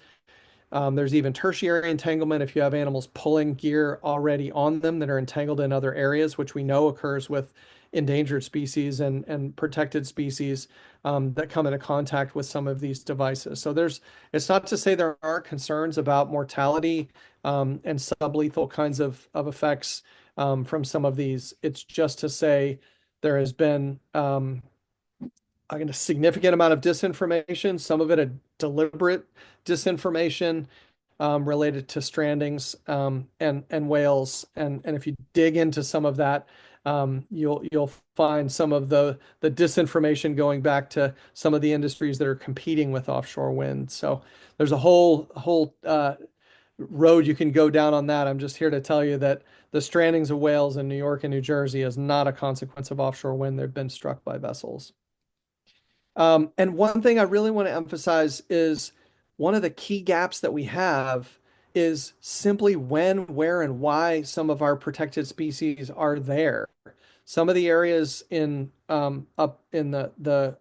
There's even tertiary entanglement if you have animals pulling gear already on them that are entangled in other areas, which we know occurs with endangered species and protected species that come into contact with some of these devices. So it's not to say there aren't concerns about mortality and sublethal kinds of effects from some of these. It's just to say there has been a significant amount of disinformation, some of it a deliberate disinformation related to strandings and whales. And if you dig into some of that, you'll find some of the disinformation going back to some of the industries that are competing with offshore wind. So there's a whole road you can go down on that. I'm just here to tell you that the strandings of whales in New York and New Jersey is not a consequence of offshore wind. They've been struck by vessels. And one thing I really want to emphasize is one of the key gaps that we have is simply when, where, and why some of our protected species are there. Some of the areas in up in the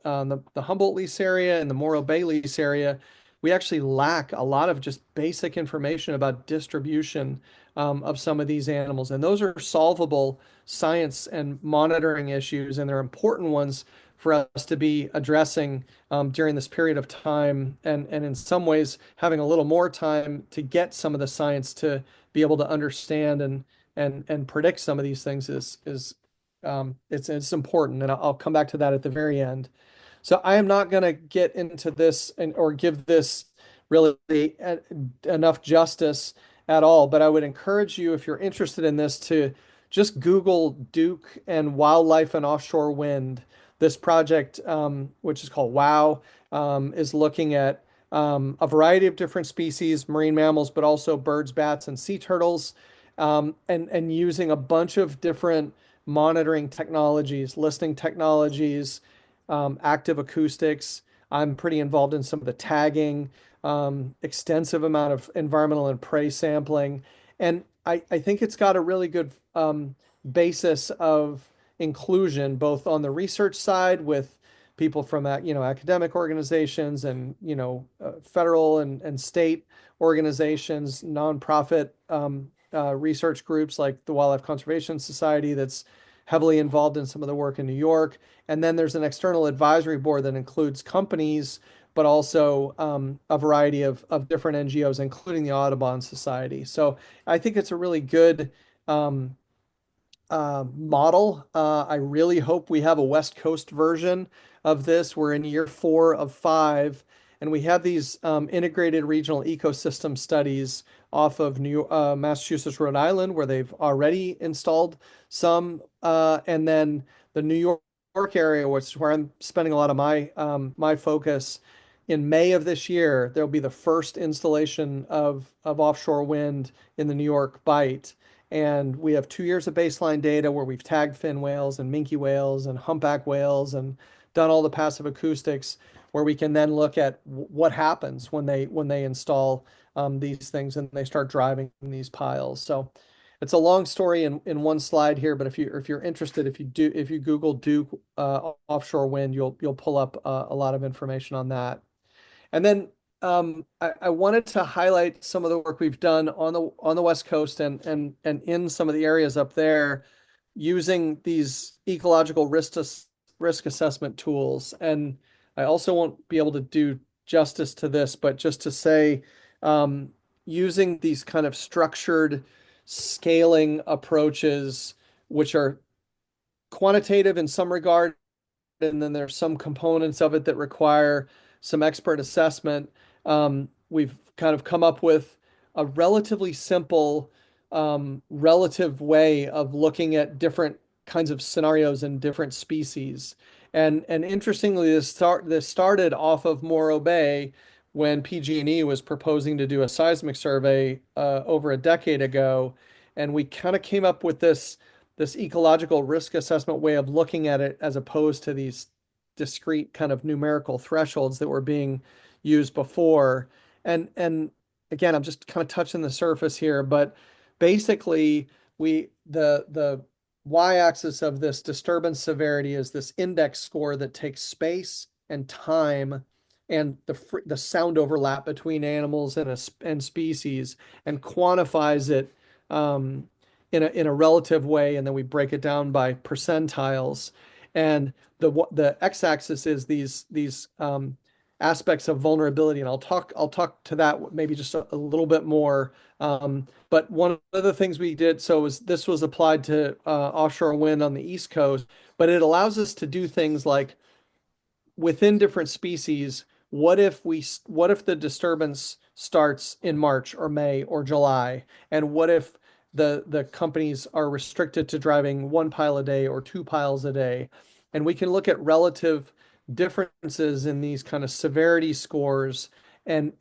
Humboldt lease area and the Morro Bay lease area, we actually lack a lot of just basic information about distribution of some of these animals, and those are solvable science and monitoring issues, and they're important ones for us to be addressing during this period of time, and in some ways having a little more time to get some of the science to be able to understand and predict some of these things is it's important, and I'll come back to that at the very end. So I am not going to get into this or give this really enough justice at all, but I would encourage you, if you're interested in this, to just Google Duke and wildlife and offshore wind. This project, which is called WOW, is looking at a variety of different species, marine mammals, but also birds, bats, and sea turtles, and using a bunch of different monitoring technologies, listening technologies, active acoustics. I'm pretty involved in some of the tagging, extensive amount of environmental and prey sampling. And I think it's got a really good basis of inclusion, both on the research side with people from academic organizations and federal and state organizations, nonprofit research groups like the Wildlife Conservation Society that's heavily involved in some of the work in New York. And then there's an external advisory board that includes companies, but also a variety of different NGOs, including the Audubon Society. So I think it's a really good model. I really hope we have a West Coast version of this. We're in year 4 of 5, and we have these integrated regional ecosystem studies off of Massachusetts, Rhode Island, where they've already installed some, and then the New York area, which is where I'm spending a lot of my focus. In May of this year, there'll be the first installation of offshore wind in the New York Bight. And we have 2 years of baseline data where we've tagged fin whales and minke whales and humpback whales and done all the passive acoustics, where we can then look at what happens when they install these things and they start driving these piles. So it's a long story in one slide here, but if you're interested, if you Google Duke offshore wind, you'll pull up a lot of information on that. And then I wanted to highlight some of the work we've done on the West Coast and in some of the areas up there using these ecological risk assessment tools. And I also won't be able to do justice to this, but just to say, using these kind of structured scaling approaches, which are quantitative in some regard, and then there's some components of it that require some expert assessment. We've kind of come up with a relatively simple, relative way of looking at different kinds of scenarios in different species. And interestingly, this started off of Morro Bay when PG&E was proposing to do a seismic survey over a decade ago, and we kind of came up with this ecological risk assessment way of looking at it, as opposed to these discrete kind of numerical thresholds that were being used before. And again, I'm just kind of touching the surface here, but basically the y-axis of this disturbance severity is this index score that takes space and time and the sound overlap between animals and species, and quantifies it in a relative way, and then we break it down by percentiles. And the x-axis is these aspects of vulnerability, and I'll talk to that maybe just a little bit more. But one of the things we did, this was applied to offshore wind on the East Coast, but it allows us to do things like within different species. What if the disturbance starts in March or May or July, and what if the companies are restricted to driving 1 pile a day or 2 piles a day, and we can look at relative differences in these kind of severity scores, and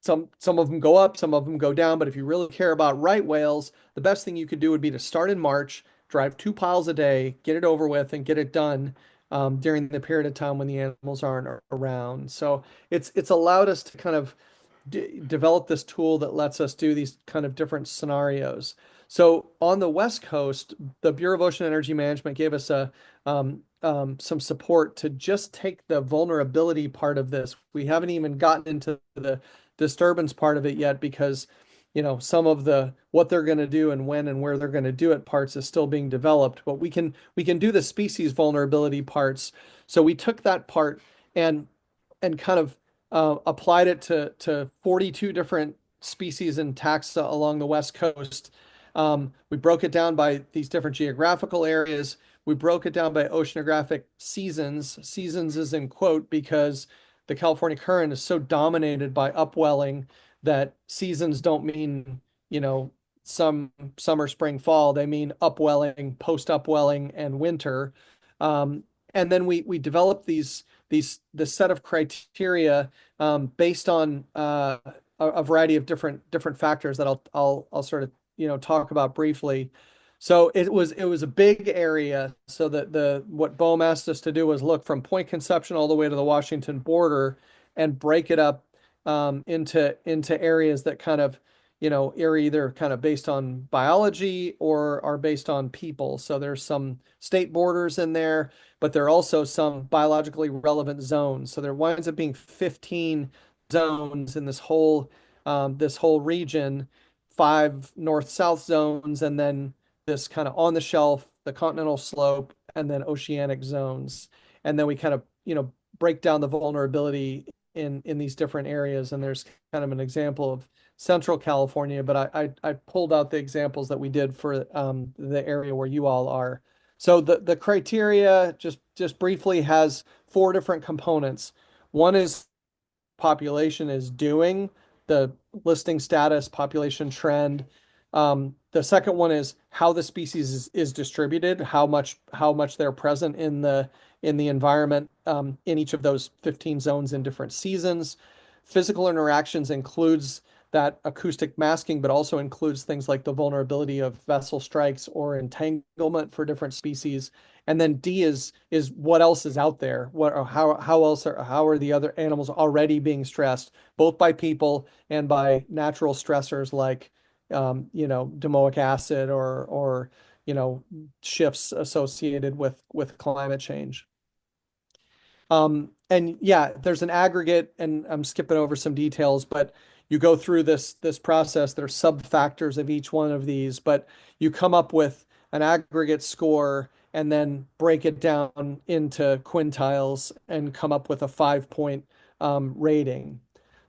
some of them go up, some of them go down. But if you really care about right whales, the best thing you could do would be to start in March, drive 2 piles a day, get it over with, and get it done during the period of time when the animals aren't around. So it's allowed us to kind of develop this tool that lets us do these kind of different scenarios. So on the West Coast, the Bureau of Ocean Energy Management gave us some support to just take the vulnerability part of this. We haven't even gotten into the disturbance part of it yet, because some of what they're going to do and when and where they're going to do it parts is still being developed. But we can do the species vulnerability parts. So we took that part and kind of applied it to 42 different species and taxa along the West Coast. We broke it down by these different geographical areas. We broke it down by oceanographic seasons. Seasons is in quote because the California current is so dominated by upwelling that seasons don't mean, summer, spring, fall. They mean upwelling, post-upwelling, and winter. And then we developed this set of criteria based on a variety of different factors that I'll sort of talk about briefly. So it was a big area. So that what BOEM asked us to do was look from Point Conception all the way to the Washington border and break it up into areas that kind of are either kind of based on biology or are based on people. So there's some state borders in there, but there are also some biologically relevant zones. So there winds up being 15 zones in this whole region, 5 north-south zones, and then this kind of on the shelf, the continental slope, and then oceanic zones. And then we kind of, break down the vulnerability in these different areas. And there's kind of an example of Central California, but I pulled out the examples that we did for the area where you all are. So the criteria just briefly has 4 different components. One is population is doing, the listing status, population trend. The second one is how the species is distributed, how much they're present in the environment in each of those 15 zones in different seasons. Physical interactions includes that acoustic masking, but also includes things like the vulnerability of vessel strikes or entanglement for different species. And then D is what else is out there? How are the other animals already being stressed, both by people and by natural stressors like domoic acid or shifts associated with climate change. And yeah, there's an aggregate, and I'm skipping over some details, but you go through this process. There's sub-factors of each one of these, but you come up with an aggregate score and then break it down into quintiles and come up with a 5-point rating.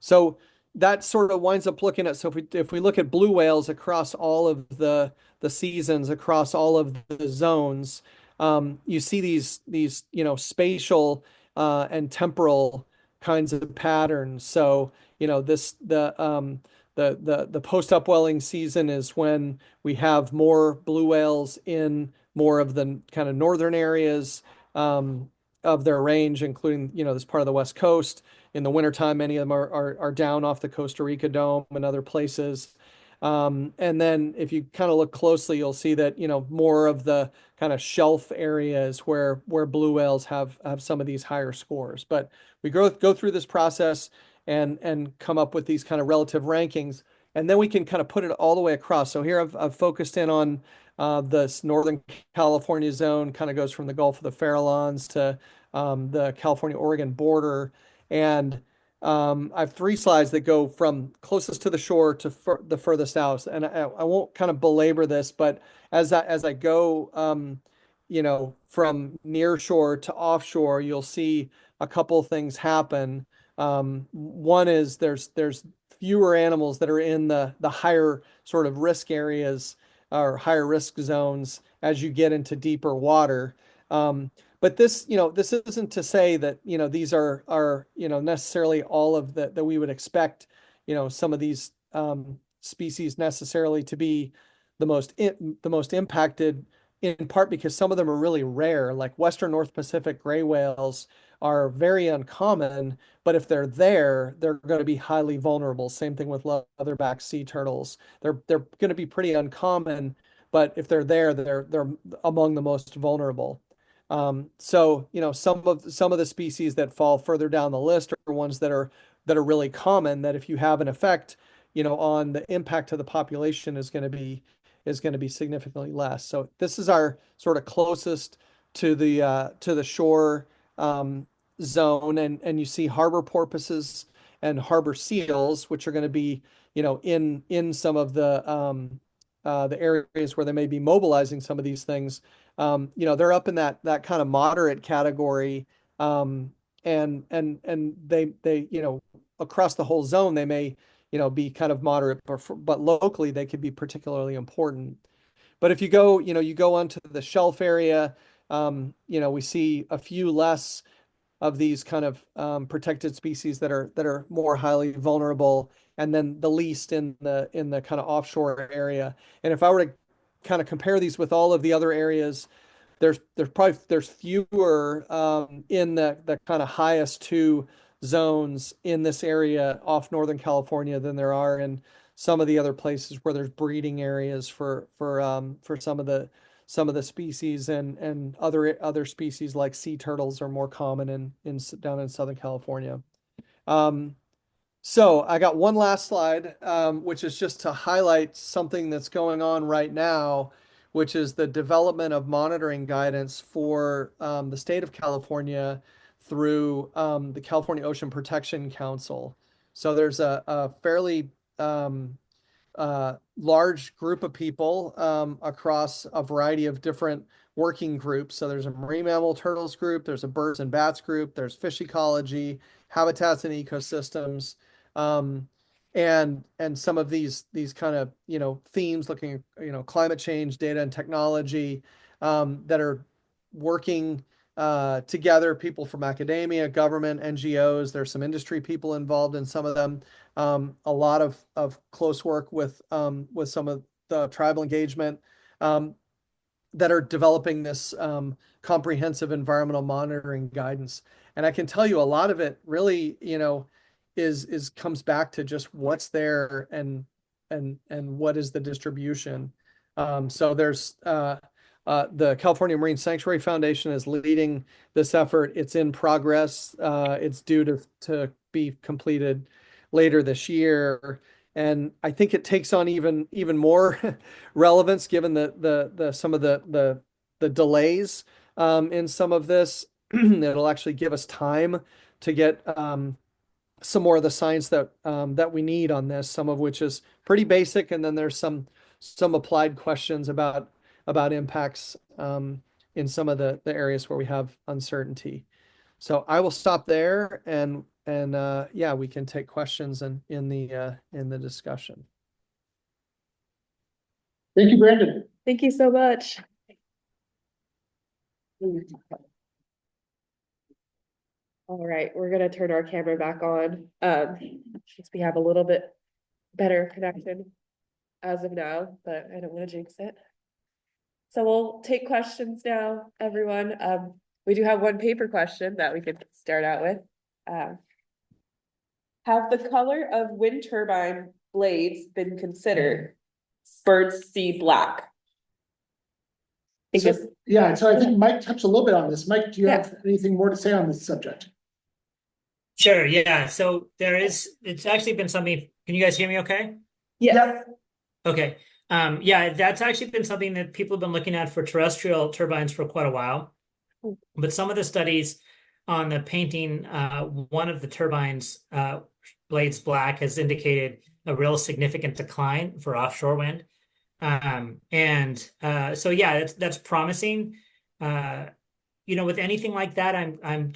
So that sort of winds up looking at, so if we look at blue whales across all of the seasons, across all of the zones, you see these spatial and temporal kinds of patterns. So the post-upwelling season is when we have more blue whales in more of the kind of northern areas of their range, including this part of the West Coast. In the wintertime, many of them are down off the Costa Rica Dome and other places. And then if you kind of look closely, you'll see that more of the kind of shelf areas where blue whales have some of these higher scores. But we go through this process and come up with these kind of relative rankings, and then we can kind of put it all the way across. So here I've focused in on this Northern California zone, kind of goes from the Gulf of the Farallones to the California-Oregon border. And I have 3 slides that go from closest to the shore to the furthest out. And I won't kind of belabor this, but as I go, from near shore to offshore, you'll see a couple of things happen. One is there's fewer animals that are in the higher sort of risk areas or higher risk zones as you get into deeper water. But this isn't to say that, these are necessarily all of that we would expect, some of these species necessarily to be the most impacted, in part because some of them are really rare, like Western North Pacific gray whales are very uncommon, but if they're there, they're going to be highly vulnerable. Same thing with leatherback sea turtles. They're going to be pretty uncommon, but if they're there, they're among the most vulnerable. So some of the species that fall further down the list are ones that are really common, that if you have an effect, on the impact to the population is going to be significantly less. So this is our sort of closest to the shore zone, and you see harbor porpoises and harbor seals, which are going to be in some of the areas where they may be mobilizing some of these things. They're up in that kind of moderate category, and they across the whole zone they may be kind of moderate, but locally they could be particularly important. But if you go onto the shelf area, we see a few less of these kind of protected species that are more highly vulnerable, and then the least in the kind of offshore area. And if I were to kind of compare these with all of the other areas, there's fewer in the kind of highest 2 zones in this area off Northern California than there are in some of the other places where there's breeding areas for some of the species, and other species like sea turtles are more common down in Southern California. So I got one last slide, which is just to highlight something that's going on right now, which is the development of monitoring guidance for the state of California through the California Ocean Protection Council. So there's a fairly large group of people across a variety of different working groups. So there's a marine mammal turtles group, there's a birds and bats group, there's fish ecology, habitats and ecosystems, and some of these kind of themes looking at climate change, data and technology, that are working together. People from academia, government, NGOs. There's some industry people involved in some of them. A lot of close work with some of the tribal engagement, that are developing this comprehensive environmental monitoring guidance. And I can tell you a lot of it really, comes back to just what's there and what is the distribution. So there's the California Marine Sanctuary Foundation is leading this effort. It's in progress. It's due to be completed later this year. And I think it takes on even more relevance given some of the delays in some of this. It'll actually give us time to get some more of the science that we need on this, some of which is pretty basic, and then there's some applied questions about impacts in some of the areas where we have uncertainty. So I will stop there, and yeah, we can take questions in the discussion. Thank you, Brandon. Thank you so much. All right, we're gonna turn our camera back on, since we have a little bit better connection as of now, but I don't want to jinx it. So we'll take questions now, everyone. We do have one paper question that we could start out with. Have the color of wind turbine blades been considered? Birds see black. So I think Mike touched a little bit on this. Mike, do you have anything more to say on this subject? Sure, yeah. So it's actually been something. Can you guys hear me okay? Yes. Okay. Yeah, that's actually been something that people have been looking at for terrestrial turbines for quite a while. But some of the studies on the painting, one of the turbines, blades black, has indicated a real significant decline for offshore wind. So yeah, that's promising. With anything like that,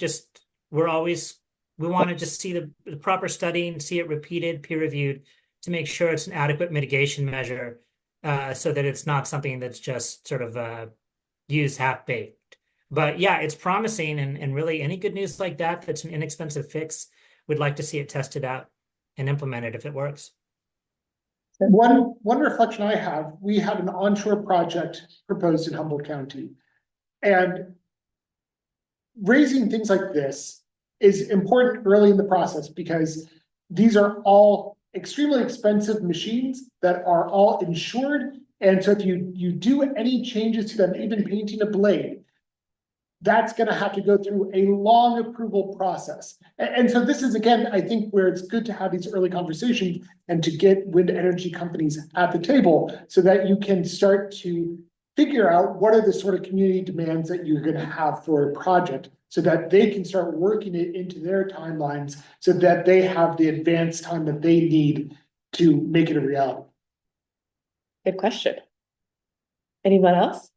we want to just see the proper studying, see it repeated, peer reviewed, to make sure it's an adequate mitigation measure, so that it's not something that's just sort of used half-baked. But yeah, it's promising, and really any good news like that's an inexpensive fix, we'd like to see it tested out and implemented if it works. One reflection I have, we had an onshore project proposed in Humboldt County. And raising things like this is important early in the process, because these are all extremely expensive machines that are all insured. And so if you do any changes to them, even painting a blade, that's gonna have to go through a long approval process. And so this is, again, I think, where it's good to have these early conversations and to get wind energy companies at the table, so that you can start to figure out what are the sort of community demands that you're gonna have for a project, so that they can start working it into their timelines, so that they have the advanced time that they need to make it a reality. Good question. Anyone else?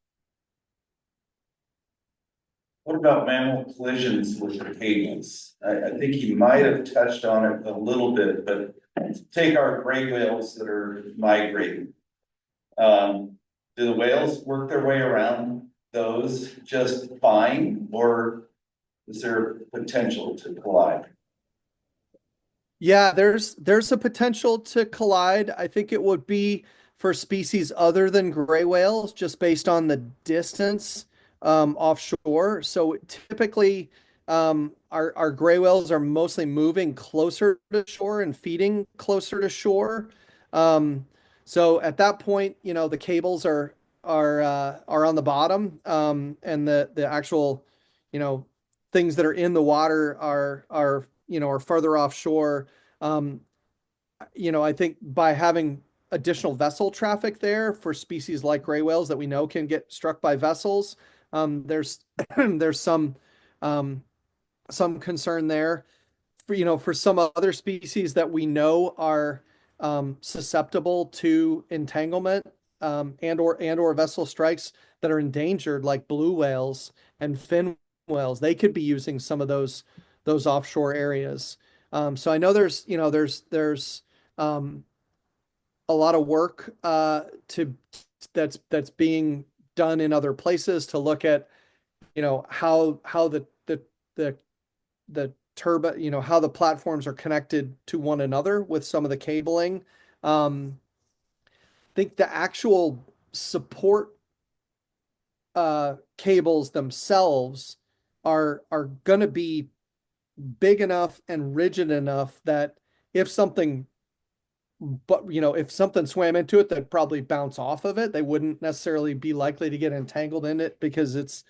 What about mammal collisions with the cables? I think you might have touched on it a little bit, but take our gray whales that are migrating. Do the whales work their way around those just fine, or is there potential to collide? Yeah, there's a potential to collide. I think it would be for species other than gray whales, just based on the distance offshore. So typically, our gray whales are mostly moving closer to shore and feeding closer to shore. So at that point, the cables are on the bottom, and the actual, things that are in the water are further offshore. I think by having additional vessel traffic there for species like gray whales that we know can get struck by vessels, there's there's some concern there. For some other species that we know are susceptible to entanglement, and or vessel strikes that are endangered, like blue whales and fin whales, they could be using some of those offshore areas. So I know there's a lot of work that's being done in other places to look at how the turbine, how the platforms are connected to one another with some of the cabling. I think the actual support cables themselves are going to be big enough and rigid enough that if something swam into it, they'd probably bounce off of it. They wouldn't necessarily be likely to get entangled in it because it's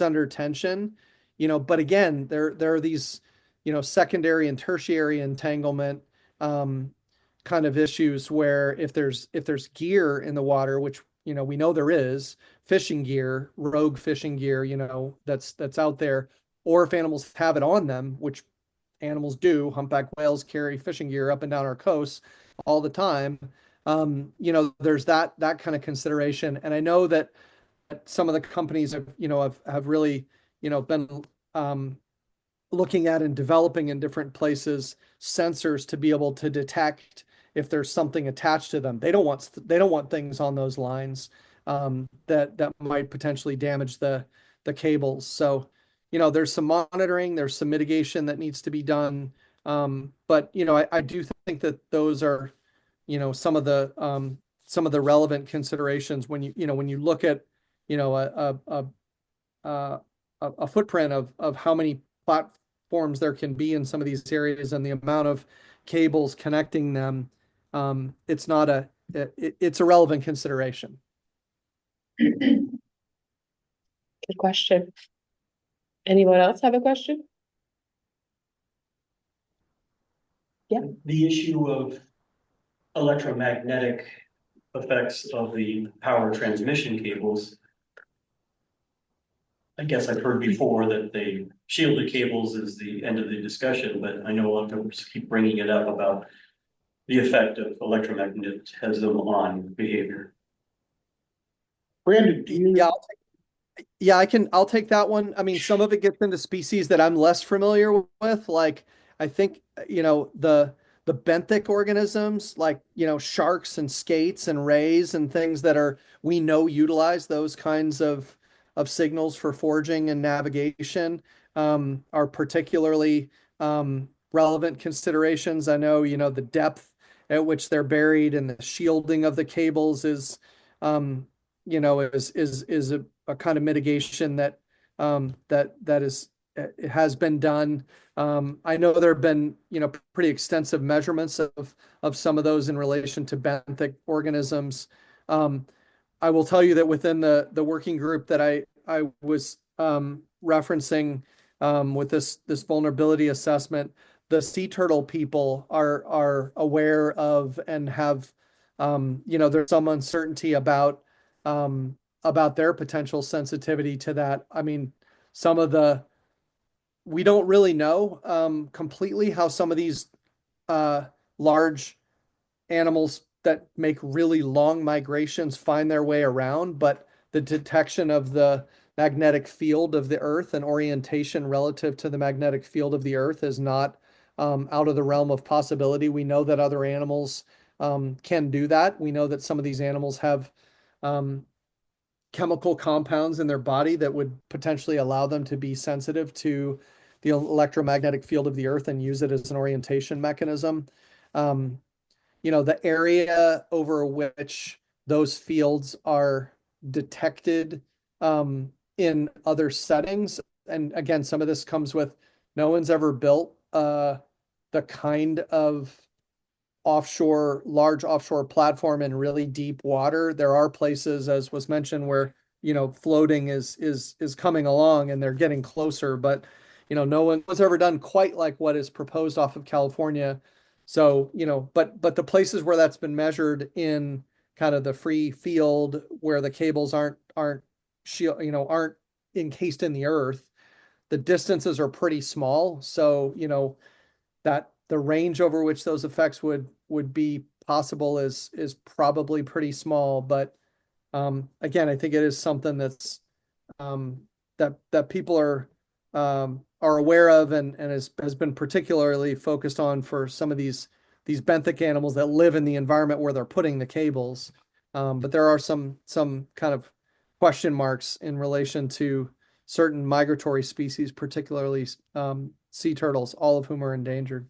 under tension. But again, there are these, secondary and tertiary entanglement kind of issues, where if there's gear in the water, which we know there is, fishing gear, rogue fishing gear, that's out there, or if animals have it on them, which animals do, humpback whales carry fishing gear up and down our coasts all the time. There's that kind of consideration. And I know that some of the companies have really, been looking at and developing in different places sensors to be able to detect if there's something attached to them. They don't want things on those lines that might potentially damage the cables. So, there's some monitoring, there's some mitigation that needs to be done. But I do think that those are, some of the relevant considerations when you look at, a footprint of how many platforms there can be in some of these areas and the amount of cables connecting them. It's a relevant consideration. Good question. Anyone else have a question? Yeah. The issue of electromagnetic effects of the power transmission cables. I guess I've heard before that the shielded cables is the end of the discussion, but I know a lot of people keep bringing it up about the effect of electromagnetism on behavior. Brandon, do you? Yeah, I'll take that one. I mean, some of it gets into species that I'm less familiar with. Like, I think, the benthic organisms, like, sharks and skates and rays and things that we know utilize those kinds of signals for foraging and navigation, are particularly, relevant considerations. I know, the depth at which they're buried and the shielding of the cables is, is a kind of mitigation that it has been done. I know there have been, pretty extensive measurements of some of those in relation to benthic organisms. I will tell you that within the working group that I was referencing, with this vulnerability assessment, the sea turtle people are aware of and have, there's some uncertainty about their potential sensitivity to that. I mean, we don't really know completely how some of these large animals that make really long migrations find their way around, but the detection of the magnetic field of the Earth and orientation relative to the magnetic field of the Earth is not out of the realm of possibility. We know that other animals can do that. We know that some of these animals have chemical compounds in their body that would potentially allow them to be sensitive to the electromagnetic field of the Earth and use it as an orientation mechanism. The area over which those fields are detected in other settings, and again, some of this comes with no one's ever built the kind of large offshore platform in really deep water. There are places, as was mentioned, where, floating is coming along and they're getting closer, but, no one was ever done quite like what is proposed off of California. So, but the places where that's been measured in kind of the free field where the cables aren't encased in the earth, the distances are pretty small. So, that the range over which those effects would be possible is probably pretty small. But again, I think it is something that's that people are aware of and has been particularly focused on for some of these benthic animals that live in the environment where they're putting the cables. But there are some kind of question marks in relation to certain migratory species, particularly sea turtles, all of whom are endangered.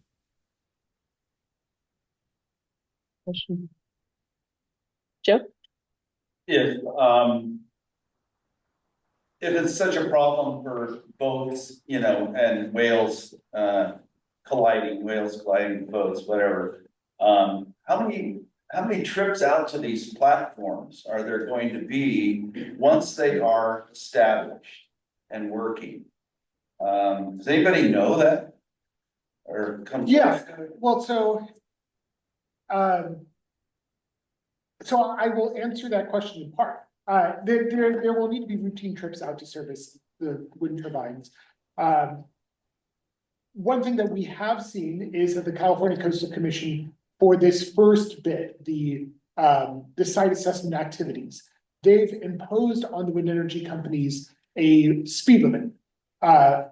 Joe? If it's such a problem for boats, and whales colliding boats, whatever. How many trips out to these platforms are there going to be once they are established and working? Does anybody know that? Or come? Yeah, well, so I will answer that question in part. There will need to be routine trips out to service the wind turbines. One thing that we have seen is that the California Coastal Commission, for this first bit, the site assessment activities, they've imposed on the wind energy companies a speed limit,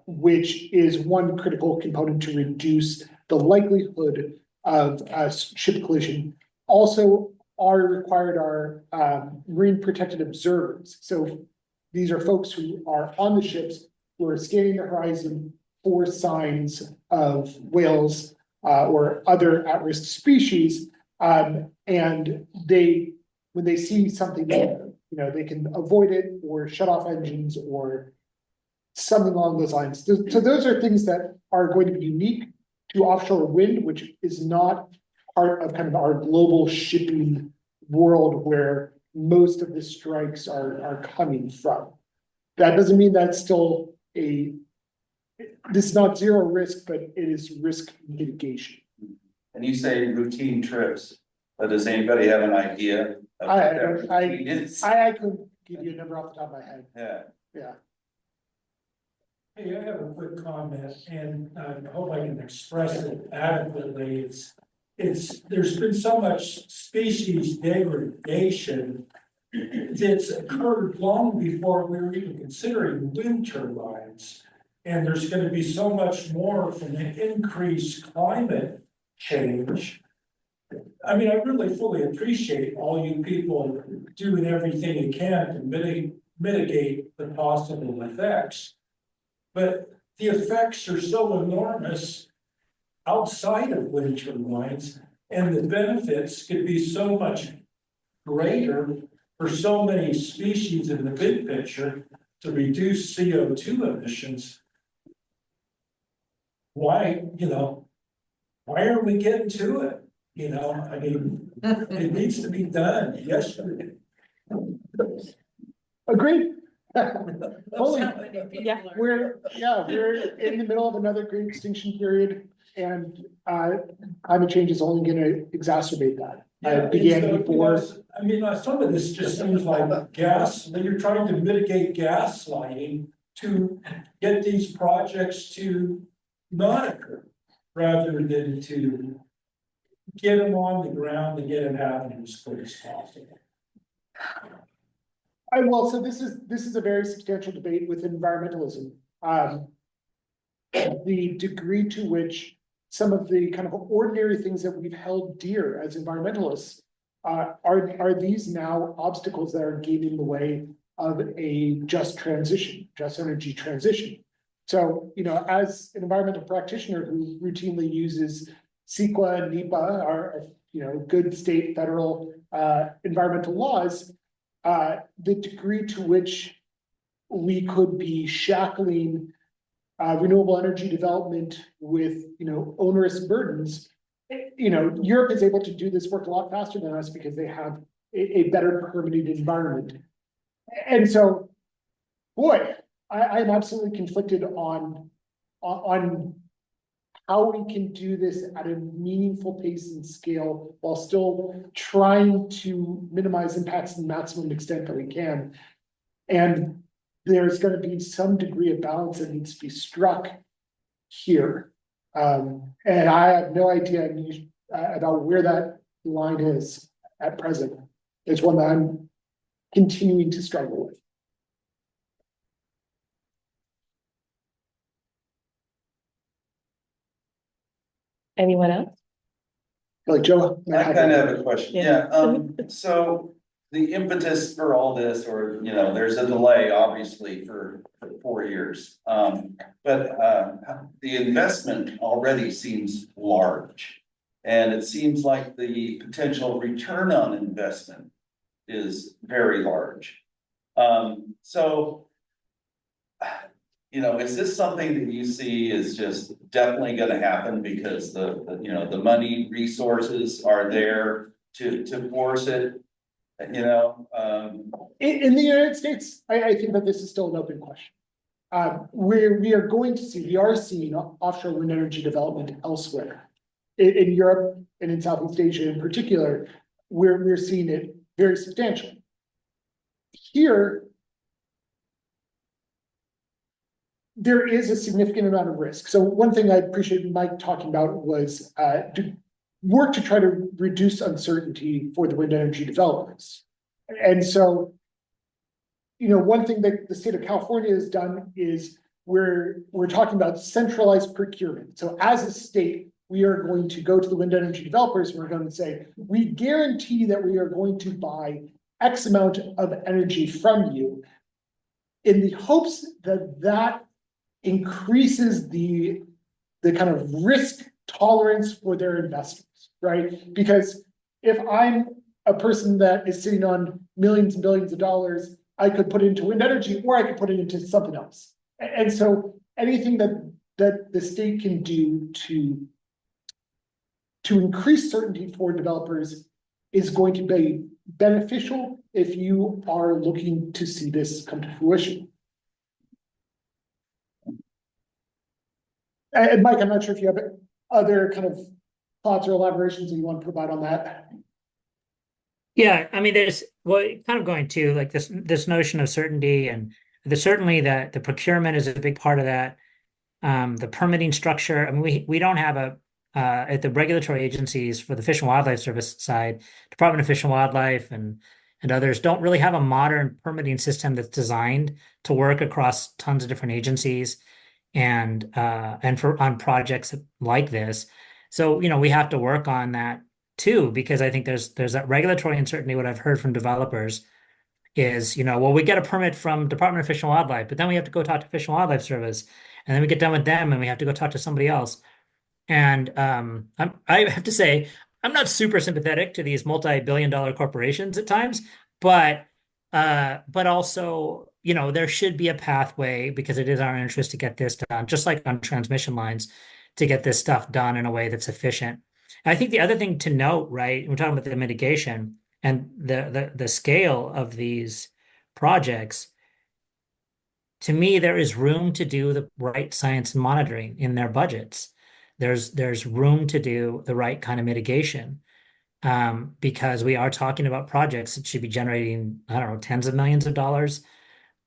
which is one critical component to reduce the likelihood of ship collision. Also, required are marine protected observers. So these are folks who are on the ships who are scanning the horizon for signs of whales or other at-risk species. And when they see something, they can avoid it or shut off engines or something along those lines. So those are things that are going to be unique to offshore wind, which is not part of kind of our global shipping world where most of the strikes are coming from. That doesn't mean that's still this is not zero risk, but it is risk mitigation. And you say routine trips, but does anybody have an idea? Of what that routine is? I couldn't give you a number off the top of my head. Yeah. Yeah. Hey, I have a quick comment, and I hope I can express it adequately. There's been so much species degradation that's occurred long before we were even considering wind turbines. And there's gonna be so much more from the increased climate change. I mean, I really fully appreciate all you people doing everything you can to mitigate the possible effects. But the effects are so enormous outside of wind turbines, and the benefits could be so much greater for so many species in the big picture to reduce CO2 emissions. Why, why aren't we getting to it? I mean, it needs to be done yesterday. Agreed. Fully. Yeah. We're in the middle of another great extinction period, and climate change is only gonna exacerbate that. Yeah, It began and so, before. I mean, some of this just seems like gas, when you're trying to mitigate gaslighting to get these projects to not occur, rather than to get them on the ground and get them happening as quick as possible. So this is a very substantial debate with environmentalism. The degree to which some of the kind of ordinary things that we've held dear as environmentalists are these now obstacles that are getting in the way of a just energy transition. So, as an environmental practitioner who routinely uses CEQA and NEPA, our good state federal environmental laws, the degree to which we could be shackling renewable energy development with onerous burdens. Europe is able to do this work a lot faster than us because they have a better permitted environment. And so, boy, I'm absolutely conflicted on how we can do this at a meaningful pace and scale while still trying to minimize impacts to the maximum extent that we can. And there's going to be some degree of balance that needs to be struck here. And I have no idea about where that line is at present. It's one that I'm continuing to struggle with. Anyone else? Like Joe, I kind of have a question, Yeah. so the impetus for all this, or, there's a delay, obviously, for 4 years. But the investment already seems large. And it seems like the potential return on investment is very large. Is this something that you see is just definitely gonna happen because the money resources are there to force it? In In the United States, I think that this is still an open question. We are seeing offshore wind energy development elsewhere. In Europe and in Southeast Asia in particular, we're seeing it very substantially. Here, there is a significant amount of risk. So one thing I appreciated Mike talking about was to work to try to reduce uncertainty for the wind energy developers. And so, one thing that the state of California has done is we're talking about centralized procurement. So as a state, we are going to go to the wind energy developers and we're going to say, we guarantee that we are going to buy X amount of energy from you in the hopes that increases the kind of risk tolerance for their investors, right? Because if I'm a person that is sitting on millions and billions of dollars, I could put it into wind energy or I could put it into something else. And so anything that the state can do to increase certainty for developers is going to be beneficial if you are looking to see this come to fruition. And Mike, I'm not sure if you have other kind of thoughts or elaborations that you want to provide on that. Yeah, I mean, there's kind of going to like this notion of certainty, and certainly the procurement is a big part of that. The permitting structure, I mean, we don't have at the regulatory agencies for the Fish and Wildlife Service side, Department of Fish and Wildlife and others don't really have a modern permitting system that's designed to work across tons of different agencies and for on projects like this. So, we have to work on that too, because I think there's that regulatory uncertainty. What I've heard from developers is, well, we get a permit from Department of Fish and Wildlife, but then we have to go talk to Fish and Wildlife Service, and then we get done with them, and we have to go talk to somebody else. And I have to say, I'm not super sympathetic to these multi-billion-dollar corporations at times, but also, there should be a pathway because it is our interest to get this done, just like on transmission lines, to get this stuff done in a way that's efficient. And I think the other thing to note, right, we're talking about the mitigation and the scale of these projects. To me, there is room to do the right science and monitoring in their budgets. There's room to do the right kind of mitigation, because we are talking about projects that should be generating, I don't know, tens of millions of dollars,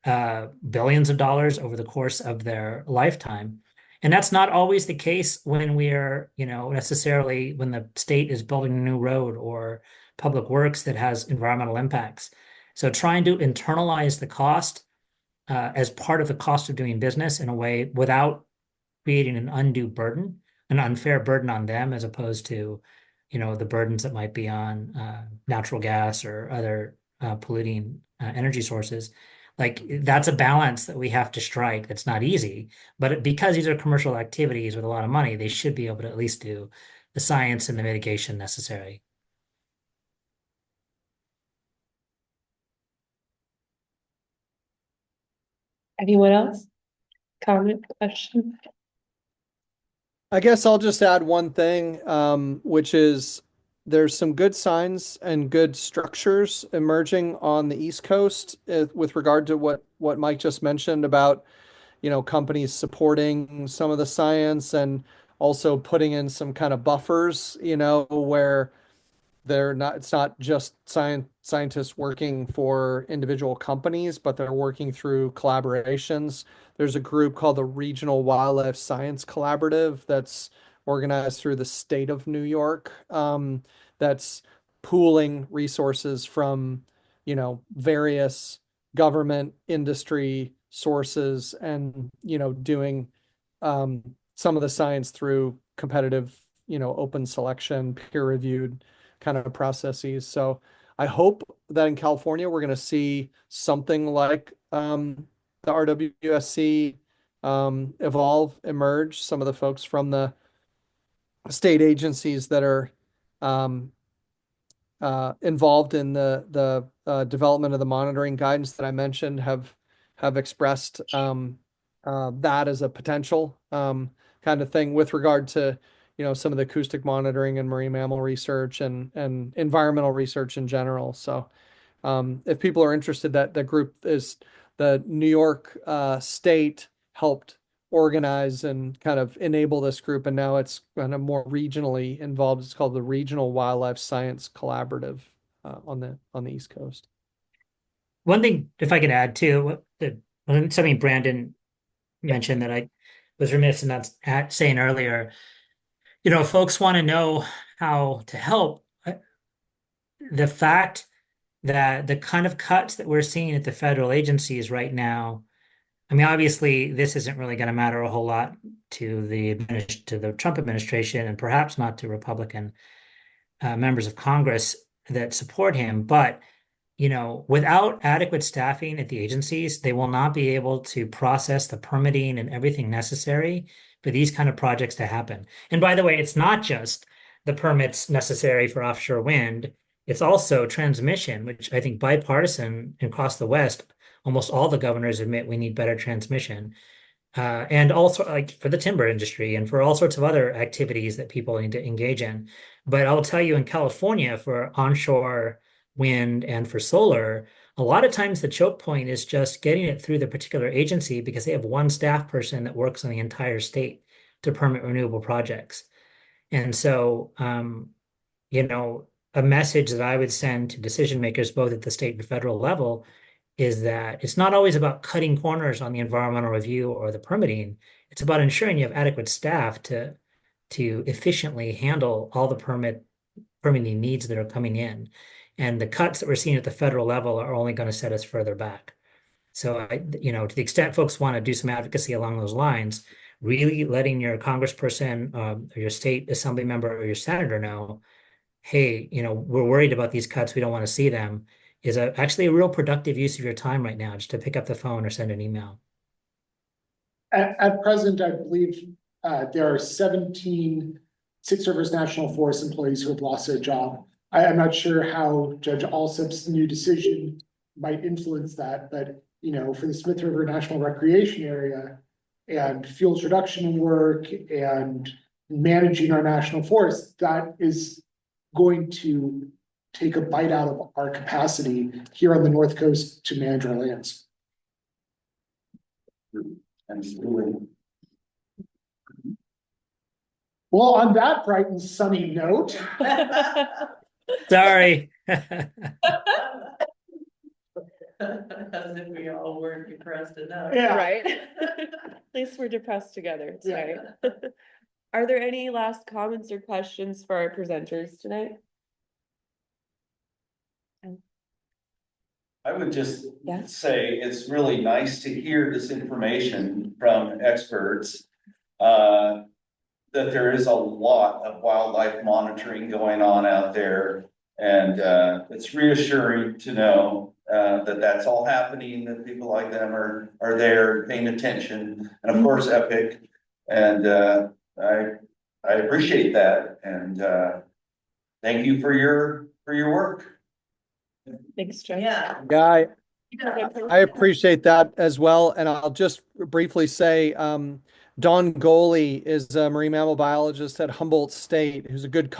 billions of dollars over the course of their lifetime. And that's not always the case when we're, necessarily when the state is building a new road or public works that has environmental impacts. So trying to internalize the cost as part of the cost of doing business in a way without creating an undue burden, an unfair burden on them, as opposed to, the burdens that might be on natural gas or other polluting energy sources. Like that's a balance that we have to strike. That's not easy, but because these are commercial activities with a lot of money, they should be able to at least do the science and the mitigation necessary. Anyone else? Comment, question? I guess I'll just add one thing, which is there's some good signs and good structures emerging on the East Coast with regard to what Mike just mentioned about, companies supporting some of the science and also putting in some kind of buffers, where it's not just scientists working for individual companies, but they're working through collaborations. There's a group called the Regional Wildlife Science Collaborative that's organized through the state of New York, that's pooling resources from, various government industry sources and, doing some of the science through competitive, open selection, peer-reviewed kind of processes. So I hope that in California, we're going to see something like the RWSC emerge, some of the folks from the state agencies that are involved in the development of the monitoring guidance that I mentioned have expressed that as a potential kind of thing with regard to some of the acoustic monitoring and marine mammal research and environmental research in general. So if people are interested, that group is the New York state helped organize and kind of enable this group, and now it's kind of more regionally involved. It's called the Regional Wildlife Science Collaborative on the East Coast. One thing, if I could add too, something Brandon mentioned that I was remiss in not saying earlier. Folks want to know how to help. The fact that the kind of cuts that we're seeing at the federal agencies right now, I mean, obviously, this isn't really going to matter a whole lot to the Trump administration and perhaps not to Republican members of Congress that support him. But, without adequate staffing at the agencies, they will not be able to process the permitting and everything necessary for these kind of projects to happen. And by the way, it's not just the permits necessary for offshore wind. It's also transmission, which I think bipartisan across the West, almost all the governors admit we need better transmission. And also like for the timber industry and for all sorts of other activities that people need to engage in. But I'll tell you in California for onshore wind and for solar, a lot of times the choke point is just getting it through the particular agency because they have one staff person that works on the entire state to permit renewable projects. And so, a message that I would send to decision makers, both at the state and federal level, is that it's not always about cutting corners on the environmental review or the permitting. It's about ensuring you have adequate staff to efficiently handle all the permitting needs that are coming in. And the cuts that we're seeing at the federal level are only going to set us further back. So to the extent folks want to do some advocacy along those lines, really letting your congressperson, or your state assembly member or your senator know, hey, we're worried about these cuts, we don't want to see them, is actually a real productive use of your time right now, just to pick up the phone or send an email. At present, I believe there are 17 Six Rivers National Forest employees who have lost their job. I'm not sure how Judge Alsup's new decision might influence that, but for the Smith River National Recreation Area and fuels reduction work and managing our national forest, that is going to take a bite out of our capacity here on the North Coast to manage our lands. Absolutely. Well, on that bright and sunny note, Sorry. As if we all weren't depressed enough. yeah. Right? At least we're depressed together tonight. Are there any last comments or questions for our presenters tonight? I would just Yeah. say it's really nice to hear this information from experts. That there is a lot of wildlife monitoring going on out there. And it's reassuring to know that that's all happening, that people like them are there paying attention. And of course, Epic. And I appreciate that. And thank you for your work. Thanks, Jeff. Yeah. Yeah, I appreciate that as well. And I'll just briefly say, Don Goley is a marine mammal biologist at Humboldt State, who's a good